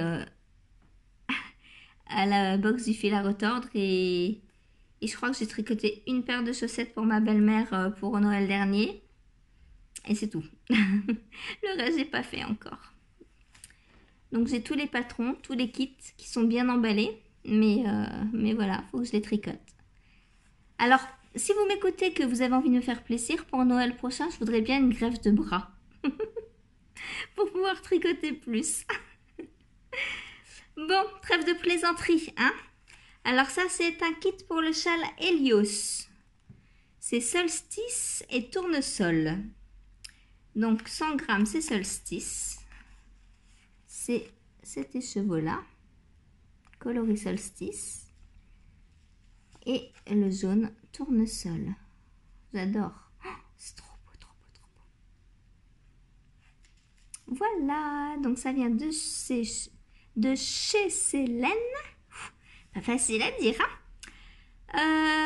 à la box du fil à retordre. Et je crois que j'ai tricoté une paire de chaussettes pour ma belle-mère pour Noël dernier. Et c'est tout. Le reste, j'ai pas fait encore. Donc, j'ai tous les patrons, tous les kits qui sont bien emballés. Mais voilà, faut que je les tricote. Alors, si vous m'écoutez que vous avez envie de me faire plaisir, pour Noël prochain, je voudrais bien une greffe de bras. Pour pouvoir tricoter plus. Bon, trêve de plaisanterie, hein? Alors ça, c'est un kit pour le châle Helios. C'est solstice et tournesol. Donc 100 grammes, c'est solstice. C'est cet écheveau-là. Coloris solstice. Et le jaune tournesol. J'adore. Oh, c'est trop beau, trop beau, trop beau. Voilà, donc ça vient de chez Célène. Pas facile à dire, hein?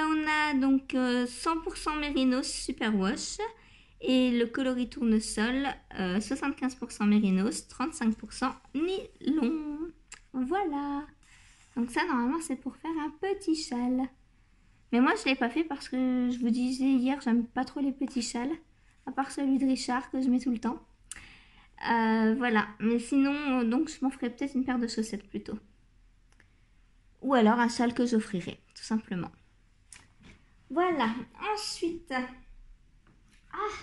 On a donc 100% Mérinos Superwash et le coloris tournesol 75% Mérinos, 35% nylon. Voilà. Donc ça, normalement, c'est pour faire un petit châle. Mais moi, je ne l'ai pas fait parce que je vous disais hier, j'aime pas trop les petits châles. À part celui de Richard que je mets tout le temps. Voilà. Mais sinon, donc, je m'en ferai peut-être une paire de chaussettes plutôt. Ou alors un châle que j'offrirai, tout simplement. Voilà. Ensuite. Ah,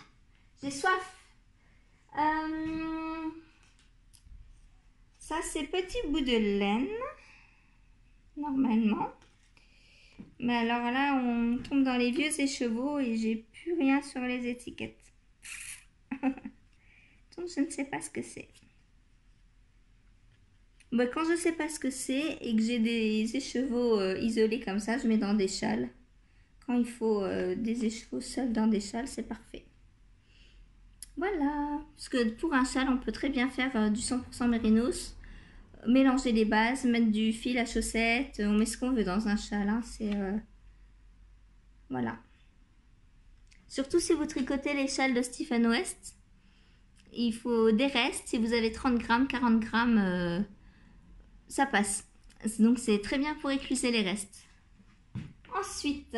j'ai soif. Ça, c'est petit bout de laine. Normalement. Mais alors là, on tombe dans les vieux écheveaux et j'ai plus rien sur les étiquettes. Donc, je ne sais pas ce que c'est. Bah, quand je ne sais pas ce que c'est et que j'ai des écheveaux isolés comme ça, je mets dans des châles. Quand il faut des écheveaux seuls dans des châles, c'est parfait. Voilà. Parce que pour un châle, on peut très bien faire du 100% mérinos. Mélanger les bases, mettre du fil à chaussettes. On met ce qu'on veut dans un châle. Hein, c'est... Voilà. Surtout si vous tricotez les châles de Stephen West. Il faut des restes. Si vous avez 30 grammes, 40 grammes, ça passe. Donc c'est très bien pour écluser les restes. Ensuite,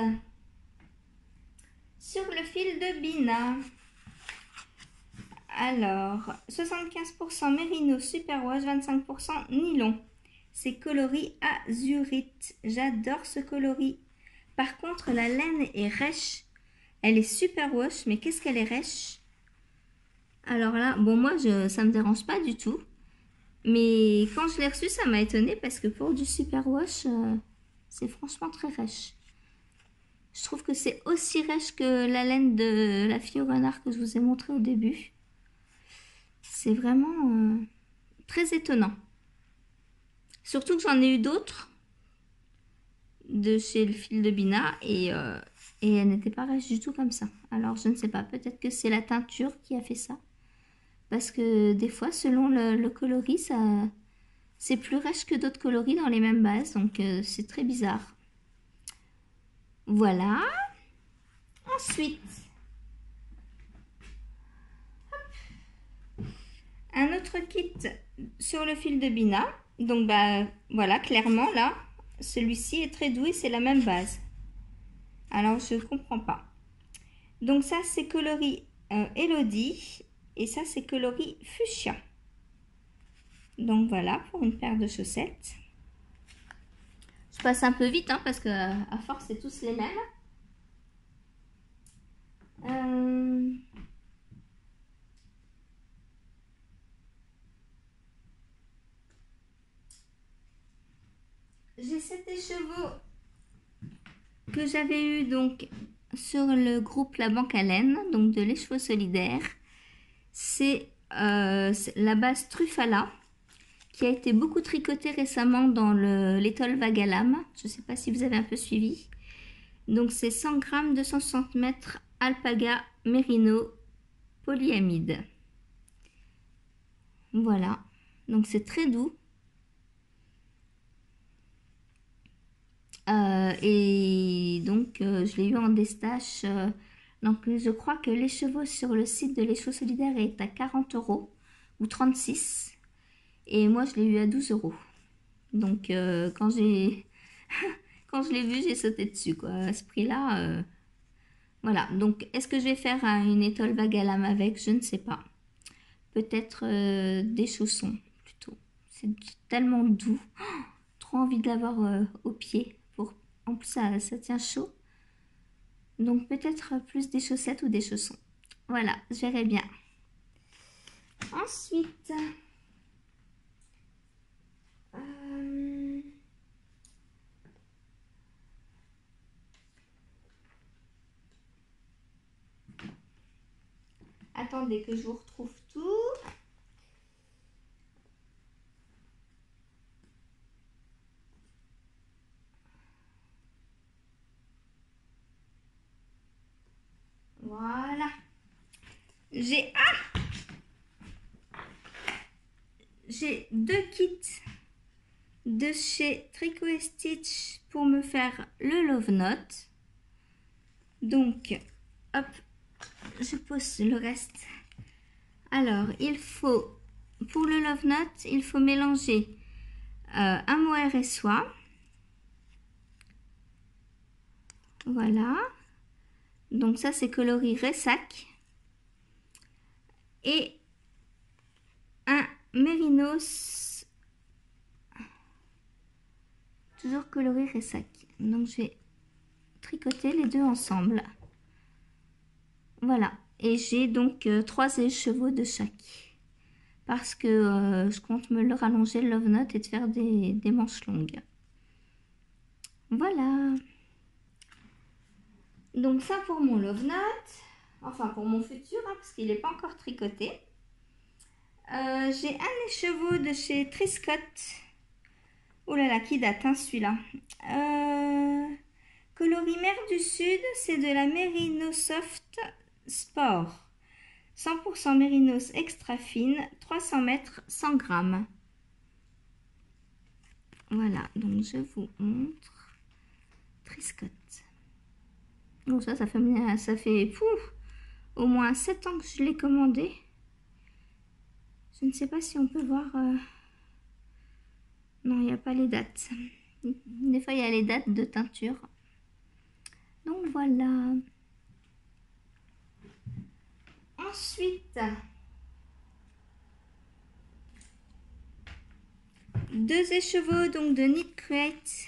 sur le fil de Bina. Alors, 75% mérino superwash, 25% nylon. C'est coloris azurite. J'adore ce coloris. Par contre, la laine est rêche. Elle est superwash, mais qu'est-ce qu'elle est rêche? Alors là, bon, moi, ça me dérange pas du tout. Mais quand je l'ai reçu, ça m'a étonnée parce que pour du superwash, c'est franchement très rêche. Je trouve que c'est aussi rêche que la laine de la fille au renard que je vous ai montré au début. C'est vraiment très étonnant. Surtout que j'en ai eu d'autres de chez le fil de Bina et elle n'était pas rêche du tout comme ça. Alors je ne sais pas, peut-être que c'est la teinture qui a fait ça. Parce que des fois, selon le coloris, c'est plus rêche que d'autres coloris dans les mêmes bases. Donc c'est très bizarre. Voilà. Ensuite, un autre kit sur le fil de Bina. Donc bah voilà, clairement là, celui-ci est très doux et c'est la même base. Alors je ne comprends pas. Donc ça c'est coloris Elodie et ça c'est coloris Fuchsia. Donc voilà pour une paire de chaussettes. Je passe un peu vite hein, parce que à force c'est tous les mêmes. J'ai cet écheveau que j'avais eu donc sur le groupe La Banque à laine, donc de l'écheveau solidaire. C'est la base Truffala qui a été beaucoup tricotée récemment dans l'étole Vague à lame. Je ne sais pas si vous avez un peu suivi. Donc c'est 100 g, 260 mètres, alpaga, mérino, polyamide. Voilà, donc c'est très doux. Et donc je l'ai eu en destache. Donc je crois que l'écheveau sur le site de l'écheveau solidaire est à 40 € ou 36. Et moi je l'ai eu à 12 €. Donc quand quand je l'ai vu, j'ai sauté dessus quoi. À ce prix-là, voilà. Donc est-ce que je vais faire une étole vague à lame avec? Je ne sais pas. Peut-être des chaussons plutôt. C'est tellement doux. Oh, trop envie de l'avoir au pied. En plus, ça tient chaud. Donc peut-être plus des chaussettes ou des chaussons. Voilà, je verrai bien. Ensuite, attendez que je vous retrouve tout. Voilà. J'ai deux kits de chez Tricot & Stitch pour me faire le Love Note. Donc, hop, je pose le reste. Alors, il faut, pour le Love Note, il faut mélanger un mohair et soie. Voilà. Donc ça, c'est coloris Ressac. Et un mérinos, toujours coloris Ressac. Donc je vais tricoter les deux ensemble. Voilà. Et j'ai donc 3 écheveaux de chaque. Parce que je compte me le rallonger le Love Note et de faire des manches longues. Voilà. Donc ça pour mon Love Note. Enfin pour mon futur, hein, parce qu'il n'est pas encore tricoté. J'ai un écheveau de chez Triscott. Oh là là, qui date hein, celui-là. Coloris mer du Sud, c'est de la Merino Soft Sport. 100% mérinos extra fine, 300 mètres, 100 grammes. Voilà, donc je vous montre. Triscott. Donc ça fait pouf, au moins 7 ans que je l'ai commandé. Je ne sais pas si on peut voir... Non, il n'y a pas les dates. Des fois, il y a les dates de teinture. Donc voilà. Ensuite, 2 écheveaux donc de Knit Crate.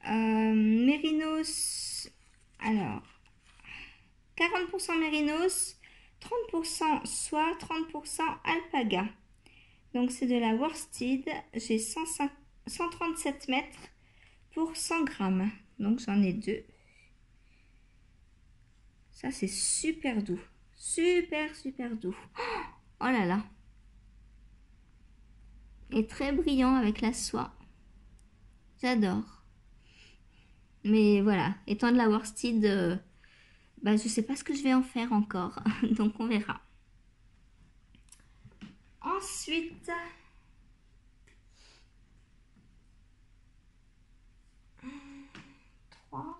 Mérinos. Alors, 40% Mérinos, 30% soie, 30% alpaga. Donc c'est de la worsted. J'ai 137 mètres pour 100 grammes. Donc j'en ai 2. Ça c'est super doux. Super doux. Oh là là. Et très brillant avec la soie. J'adore. Mais voilà, étant de la worsted, je sais pas ce que je vais en faire encore. Donc on verra. Ensuite, 3,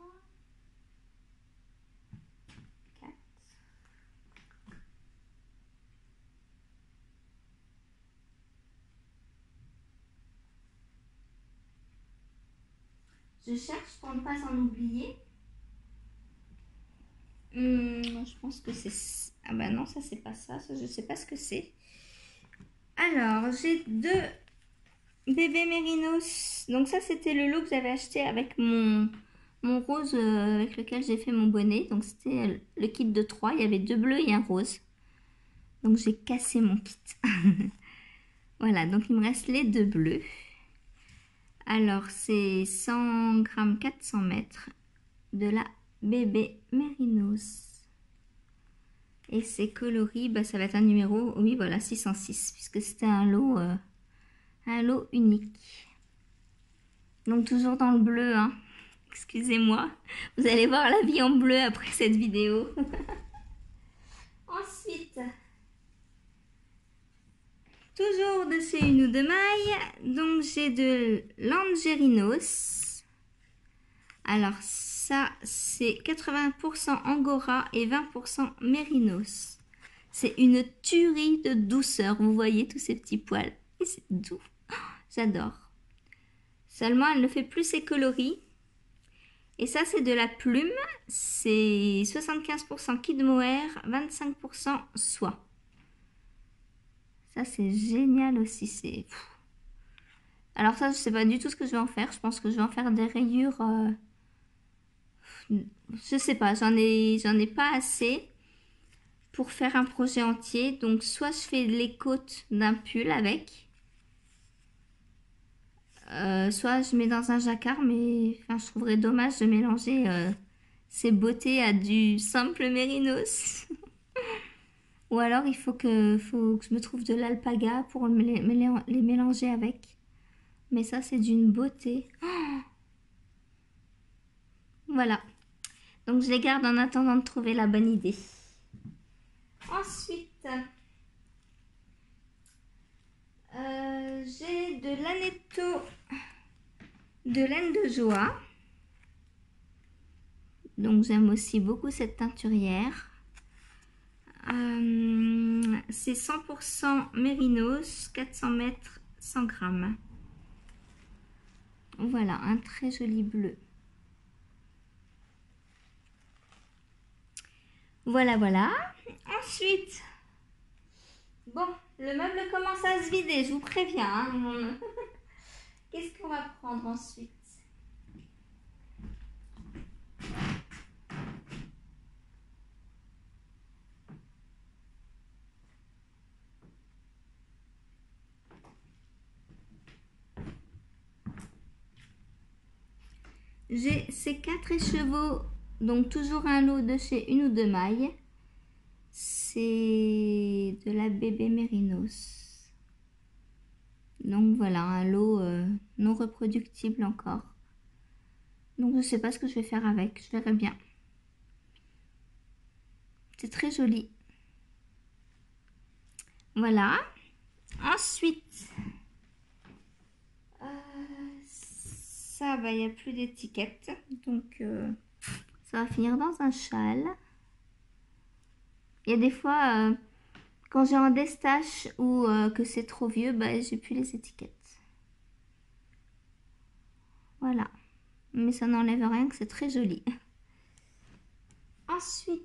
4. Je cherche pour ne pas en oublier. Je pense que c'est... Ah bah non, ça c'est pas ça. Ça je sais pas ce que c'est. Alors, j'ai 2 bébés mérinos. Donc ça c'était le lot que j'avais acheté avec mon rose avec lequel j'ai fait mon bonnet. Donc c'était le kit de 3. Il y avait 2 bleus et un rose. Donc j'ai cassé mon kit. Voilà, donc il me reste les 2 bleus. Alors c'est 100 grammes 400 mètres de la bébé mérinos. Et c'est coloris, ça va être un numéro, oui voilà, 606, puisque c'était un lot unique. Donc toujours dans le bleu, hein. Excusez-moi, vous allez voir la vie en bleu après cette vidéo. Ensuite, toujours de chez Une ou Deux Mailles, donc j'ai de l'Angerinos. Alors ça, c'est 80% Angora et 20% Mérinos. C'est une tuerie de douceur, vous voyez tous ces petits poils. Et c'est doux, j'adore. Seulement, elle ne fait plus ses coloris. Et ça, c'est de la plume. C'est 75% kid mohair, 25% soie. Ça, c'est génial aussi. Alors ça, je sais pas du tout ce que je vais en faire. Je pense que je vais en faire des rayures. Je sais pas, j'en ai pas assez pour faire un projet entier. Donc, soit je fais les côtes d'un pull avec. Soit je mets dans un jacquard, mais je trouverais dommage de mélanger ces beautés à du simple mérinos. Ou alors il faut que je me trouve de l'alpaga pour les mélanger avec. Mais ça c'est d'une beauté. Oh, voilà. Donc je les garde en attendant de trouver la bonne idée. Ensuite, j'ai de l'Anetto de laine de joie. Donc j'aime aussi beaucoup cette teinturière. C'est 100% Mérinos, 400 mètres, 100 grammes. Voilà, un très joli bleu. Voilà. Ensuite, bon, le meuble commence à se vider, je vous préviens. Hein. Qu'est-ce qu'on va prendre ensuite? J'ai ces 4 écheveaux, donc toujours un lot de chez Une ou Deux Mailles. C'est de la bébé mérinos. Donc voilà, un lot non reproductible encore. Donc je sais pas ce que je vais faire avec, je verrai bien. C'est très joli. Voilà. Ensuite, ça, il n'y a plus d'étiquette. Donc ça va finir dans un châle. Il y a des fois, quand j'ai un destache ou que c'est trop vieux, j'ai plus les étiquettes. Voilà. Mais ça n'enlève rien, que c'est très joli. Ensuite,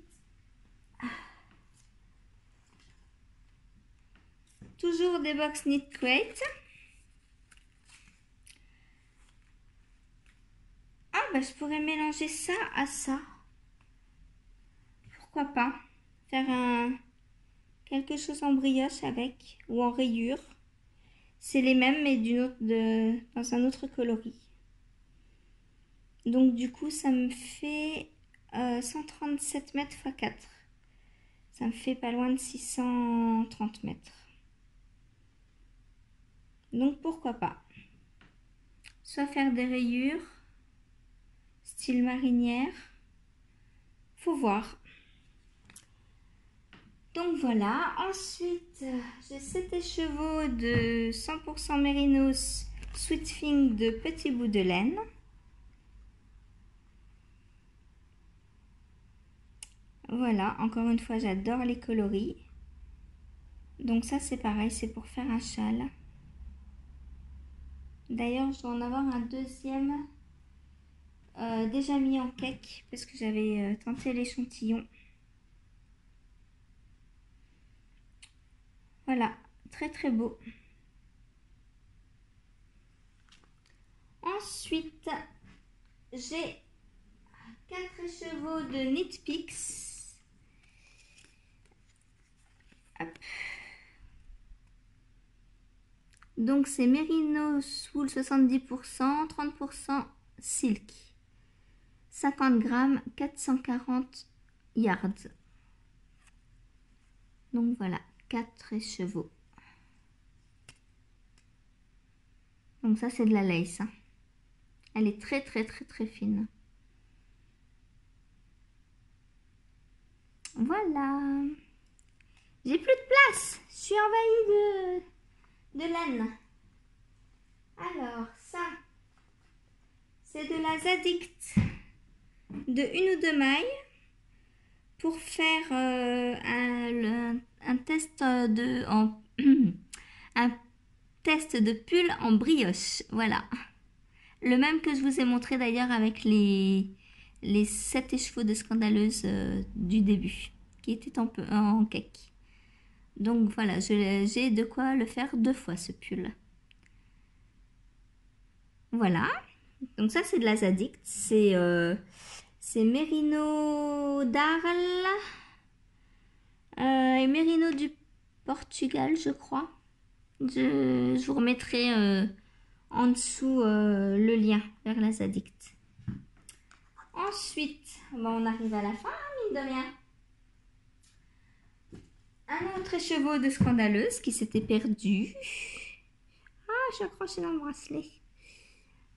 toujours des box Knit Crate. bah, je pourrais mélanger ça à ça. Pourquoi pas faire quelque chose en brioche avec ou en rayure. C'est les mêmes mais dans un autre coloris. Donc du coup ça me fait 137 mètres x 4. Ça me fait pas loin de 630 mètres. Donc pourquoi pas. Soit faire des rayures, style marinière. Faut voir. Donc voilà. Ensuite, j'ai 7 écheveaux de 100% Mérinos Sweet Thing de petits bouts de laine. Voilà, encore une fois, j'adore les coloris. Donc ça, c'est pareil, c'est pour faire un châle. D'ailleurs, je dois en avoir un deuxième déjà mis en cake parce que j'avais tenté l'échantillon. Voilà, très très beau. Ensuite, j'ai 4 écheveaux de Knit Picks. Hop. Donc c'est Mérinos Wool 70%, 30% Silk. 50 grammes, 440 yards. Donc voilà, 4 écheveaux. Donc ça c'est de la lace. Hein. Elle est très très très très fine. Voilà. J'ai plus de place. Je suis envahie de laine. Alors ça, c'est de la Zadict de 1 ou 2 mailles pour faire un test un test de pull en brioche. Voilà. Le même que je vous ai montré d'ailleurs avec les 7 écheveaux de scandaleuse du début, qui étaient en cake. Donc voilà, j'ai de quoi le faire 2 fois ce pull. Voilà. Donc ça c'est de la Zadict. C'est Merino d'Arles et Merino du Portugal, je crois. Je vous remettrai en dessous le lien vers la Zadict. Ensuite, on arrive à la fin, mine de rien. Un autre écheveau de scandaleuse qui s'était perdu. Ah, j'ai accroché dans le bracelet.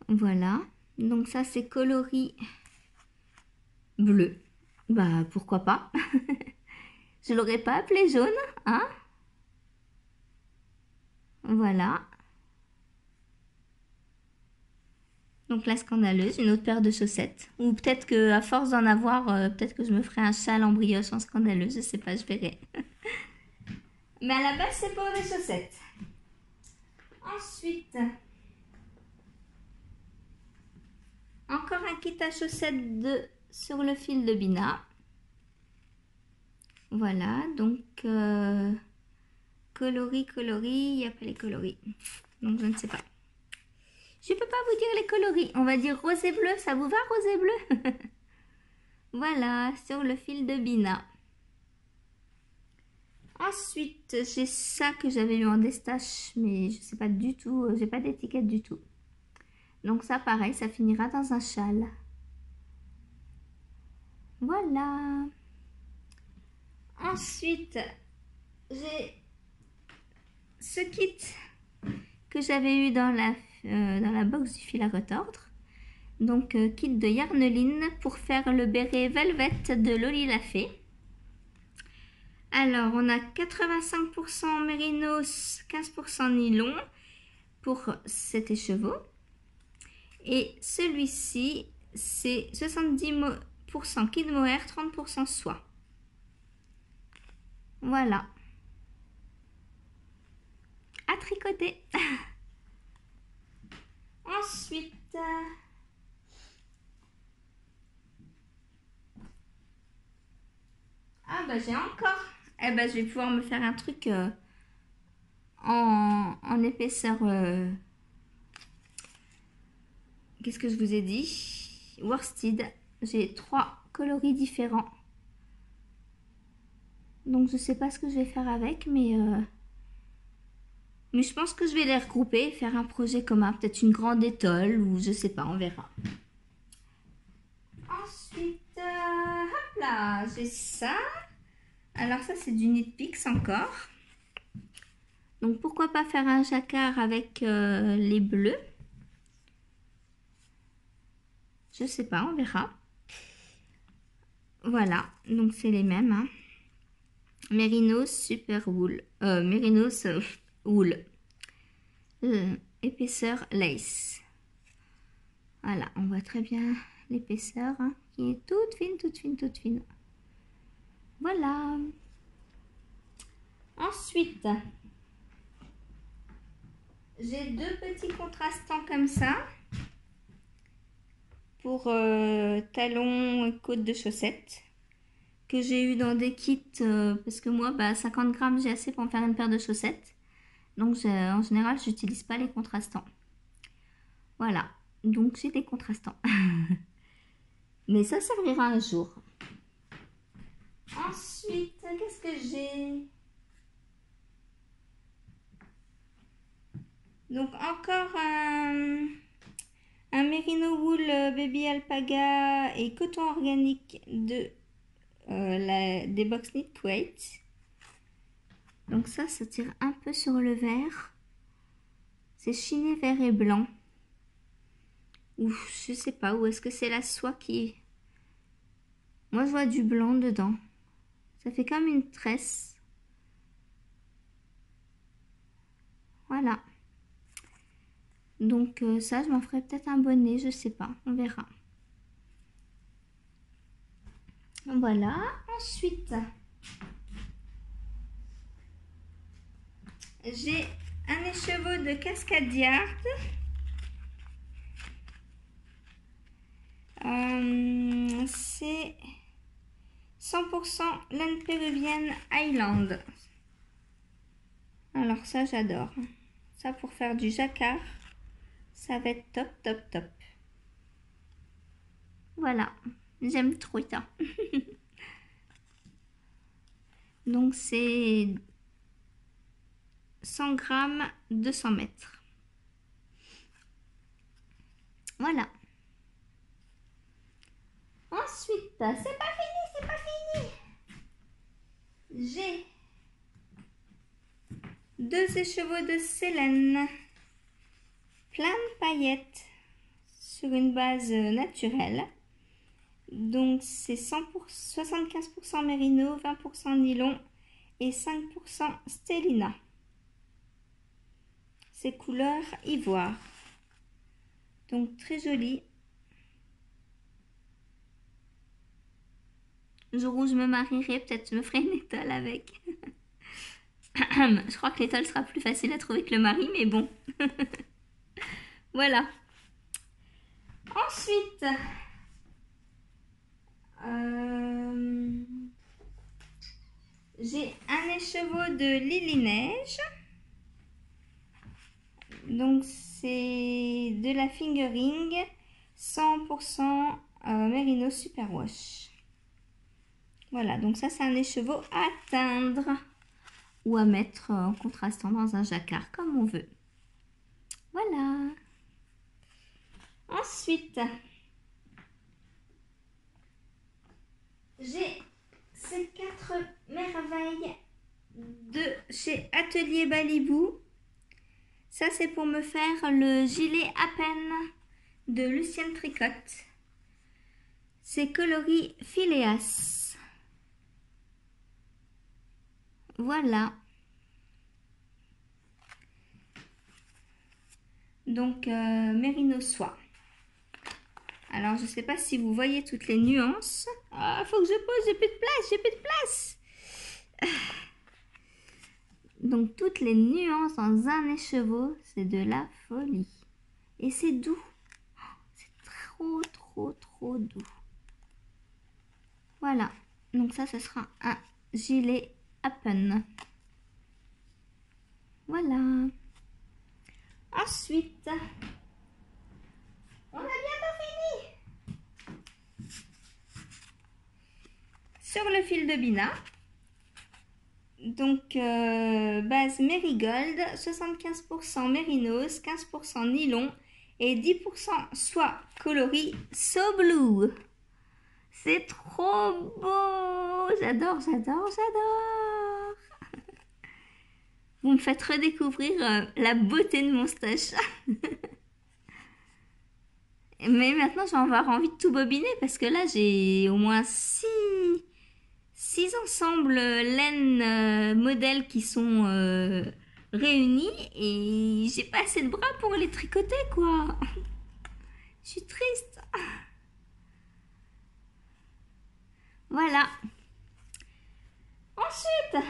Voilà. Donc ça, c'est coloris bleu. Bah, pourquoi pas. Je l'aurais pas appelé jaune, hein. Voilà. Donc la scandaleuse, une autre paire de chaussettes. Ou peut-être que à force d'en avoir, peut-être que je me ferai un châle en brioche en scandaleuse. Je sais pas, je verrai. Mais à la base, c'est pour des chaussettes. Ensuite, encore un kit à chaussettes sur le fil de Bina. Voilà, donc coloris, il n'y a pas les coloris. Donc je ne sais pas. Je ne peux pas vous dire les coloris. On va dire rose et bleu. Ça vous va, rose et bleu? Voilà, sur le fil de Bina. Ensuite, j'ai ça que j'avais eu en destache, mais je ne sais pas du tout. J'ai pas d'étiquette du tout. Donc ça, pareil, ça finira dans un châle. Voilà. Ensuite, j'ai ce kit que j'avais eu dans la box du fil à retordre. Donc, kit de Yarneline pour faire le béret Velvet de Loli Lafay. Alors, on a 85% mérinos, 15% nylon pour cet écheveau. Et celui-ci, c'est 70% kid mohair, 30% soie. Voilà. À tricoter. Ensuite, ah bah j'ai encore. Eh ben je vais pouvoir me faire un truc en épaisseur. Qu'est-ce que je vous ai dit? worsted. J'ai 3 coloris différents. Donc je sais pas ce que je vais faire avec, mais je pense que je vais les regrouper, faire un projet commun, peut-être une grande étole ou je sais pas, on verra. Ensuite, hop là, j'ai ça. Alors ça c'est du Knit Picks encore. Donc pourquoi pas faire un jacquard avec les bleus. Je sais pas, on verra. Voilà, donc c'est les mêmes. Hein. Mérinos Super Wool. Mérinos Wool. Épaisseur lace. Voilà, on voit très bien l'épaisseur hein, qui est toute fine, toute fine, toute fine. Voilà. Ensuite, j'ai 2 petits contrastants comme ça pour talons et côtes de chaussettes que j'ai eu dans des kits parce que moi, 50 grammes, j'ai assez pour me faire une paire de chaussettes. Donc, en général, je n'utilise pas les contrastants. Voilà, donc j'ai des contrastants. Mais ça servira un jour. Ensuite, qu'est-ce que j'ai? Donc encore un Merino Wool Baby Alpaga et coton organique de des Box Knit Kuwait. Donc ça tire un peu sur le vert. C'est chiné vert et blanc. Ou je sais pas, où est-ce que c'est la soie qui... Moi je vois du blanc dedans. Ça fait comme une tresse. Voilà. Donc ça, je m'en ferai peut-être un bonnet, je sais pas, on verra. Voilà, ensuite, j'ai un écheveau de Cascade Yard. C'est 100% laine péruvienne Highland. Alors ça, j'adore. Ça, pour faire du jacquard, ça va être top, top, top. Voilà, j'aime trop ça. Donc c'est 100 grammes, 200 mètres. Voilà. Ensuite, c'est pas fini, c'est pas fini. J'ai 2 écheveaux de Célène, plein de paillettes sur une base naturelle. Donc c'est 75% mérino, 20% nylon et 5% stélina. C'est couleur ivoire. Donc très joli. Le jour où je me marierai, peut-être je me ferai une étole avec. Je crois que l'étole sera plus facile à trouver que le mari, mais bon. Voilà. Ensuite, j'ai un écheveau de Lily Neige. Donc c'est de la fingering 100% Merino Superwash. Voilà, donc ça c'est un écheveau à teindre ou à mettre en contrastant dans un jacquard comme on veut. Voilà. Ensuite, j'ai ces 4 merveilles de chez Atelier Balibou. Ça c'est pour me faire le gilet à peine de Lucienne Tricotte. C'est coloris Phileas. Voilà. Donc Merino soie. Alors je sais pas si vous voyez toutes les nuances. Ah, faut que je pose, j'ai plus de place, j'ai plus de place. Donc toutes les nuances dans un écheveau, c'est de la folie. Et c'est doux. C'est trop, trop, trop doux. Voilà. Donc ça, ce sera un gilet à peine. Voilà. Ensuite, on a bientôt fini. sur le fil de Bina. Donc, base Marigold, 75% mérinos, 15% nylon et 10% soie coloris So Blue. C'est trop beau! J'adore, j'adore, j'adore! Vous me faites redécouvrir la beauté de mon stache. Mais maintenant, je vais avoir envie de tout bobiner parce que là, j'ai au moins 6 ensembles laine modèles qui sont réunis et j'ai pas assez de bras pour les tricoter, quoi. Je suis triste. Voilà. Ensuite,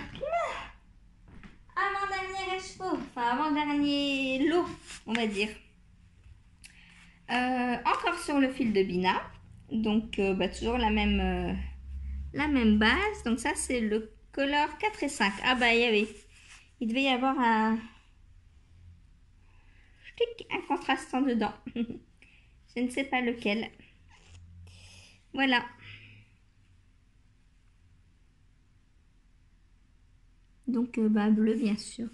avant-dernier écheveau, enfin avant-dernier lot, on va dire. Encore sur le fil de Bina. Donc, toujours la même base. Donc ça, c'est le color 4 et 5. Ah bah, il devait y avoir un contrastant dedans. Je ne sais pas lequel. Voilà. Donc, bleu, bien sûr.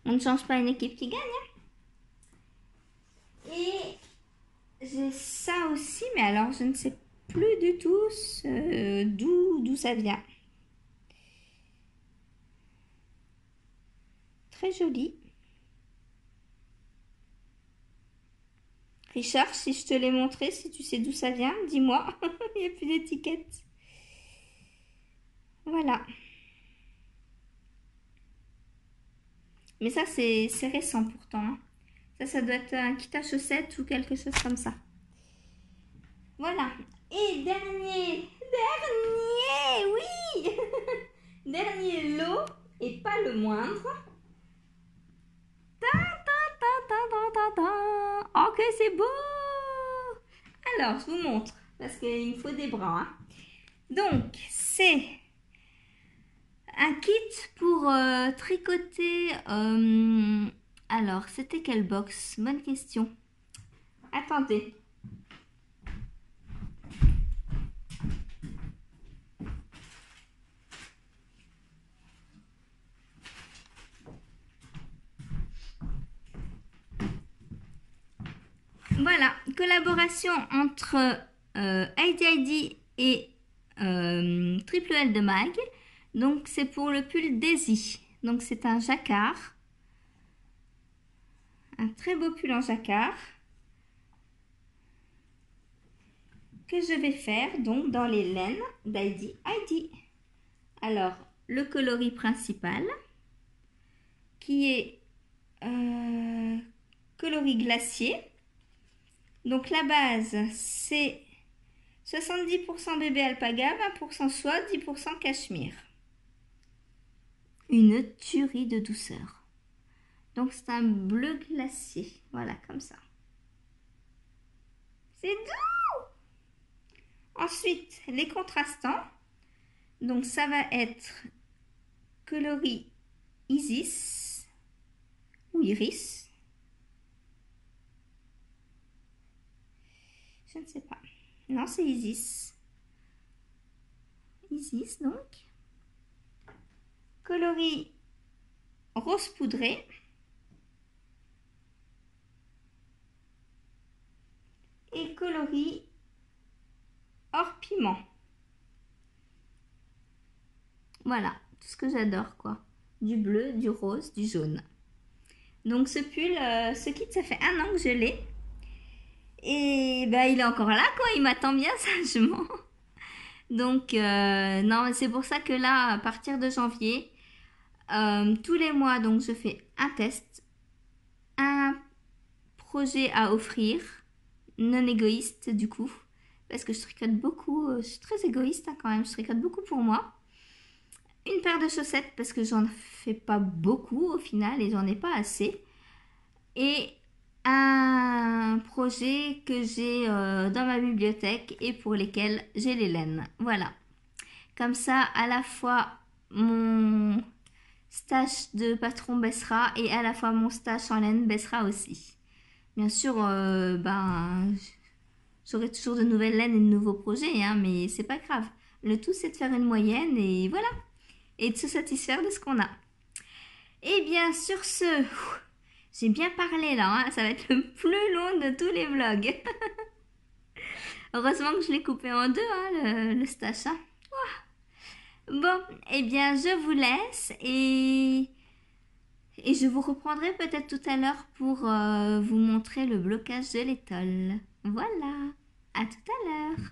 On ne change pas une équipe qui gagne. Hein. Et j'ai ça aussi, mais alors, je ne sais plus du tout d'où ça vient. Très joli. Richard, si je te l'ai montré, si tu sais d'où ça vient, dis-moi. Il n'y a plus d'étiquette. Voilà. Mais ça, c'est récent pourtant. Hein. Ça doit être un kit à chaussettes ou quelque chose comme ça. Voilà. Et dernier, oui dernier lot, et pas le moindre. Oh, que c'est beau! Alors, je vous montre, parce qu'il me faut des bras. Hein. Donc, c'est un kit pour tricoter... alors, c'était quelle box? Bonne question. Attendez. Voilà, collaboration entre Heidi Heidi et Triple L de Mag. Donc c'est pour le pull Daisy. Donc c'est un jacquard. Un très beau pull en jacquard. Que je vais faire donc dans les laines d'Heidi Heidi. Alors le coloris principal qui est coloris glacier. Donc la base, c'est 70% bébé alpaga, 20% soie, 10% cachemire. Une tuerie de douceur. Donc c'est un bleu glacier. Voilà, comme ça. C'est doux! Ensuite, les contrastants. Donc ça va être coloris Isis ou Iris. Je ne sais pas. Non, c'est Isis. Isis, donc. Coloris rose poudré. Et coloris or piment. Voilà, tout ce que j'adore, quoi. Du bleu, du rose, du jaune. Donc ce pull, ce kit, ça fait 1 an que je l'ai. Et bah, il est encore là, quoi. Il m'attend bien sagement. Donc, non, c'est pour ça que là, à partir de janvier, tous les mois, donc je fais un test, un projet à offrir, non égoïste du coup, parce que je tricote beaucoup, je suis très égoïste hein, quand même, je tricote beaucoup pour moi. Une paire de chaussettes parce que j'en fais pas beaucoup au final et j'en ai pas assez. Et un projet que j'ai dans ma bibliothèque et pour lesquels j'ai les laines. Voilà. Comme ça, à la fois mon stash de patron baissera et à la fois mon stash en laine baissera aussi. Bien sûr, j'aurai toujours de nouvelles laines et de nouveaux projets, hein, mais c'est pas grave. Le tout, c'est de faire une moyenne et voilà. Et de se satisfaire de ce qu'on a. Et bien, sur ce, j'ai bien parlé là, hein, ça va être le plus long de tous les vlogs. Heureusement que je l'ai coupé en deux, hein, le stage. Hein. Bon, eh bien, je vous laisse et je vous reprendrai peut-être tout à l'heure pour vous montrer le blocage de l'étole. Voilà, à tout à l'heure.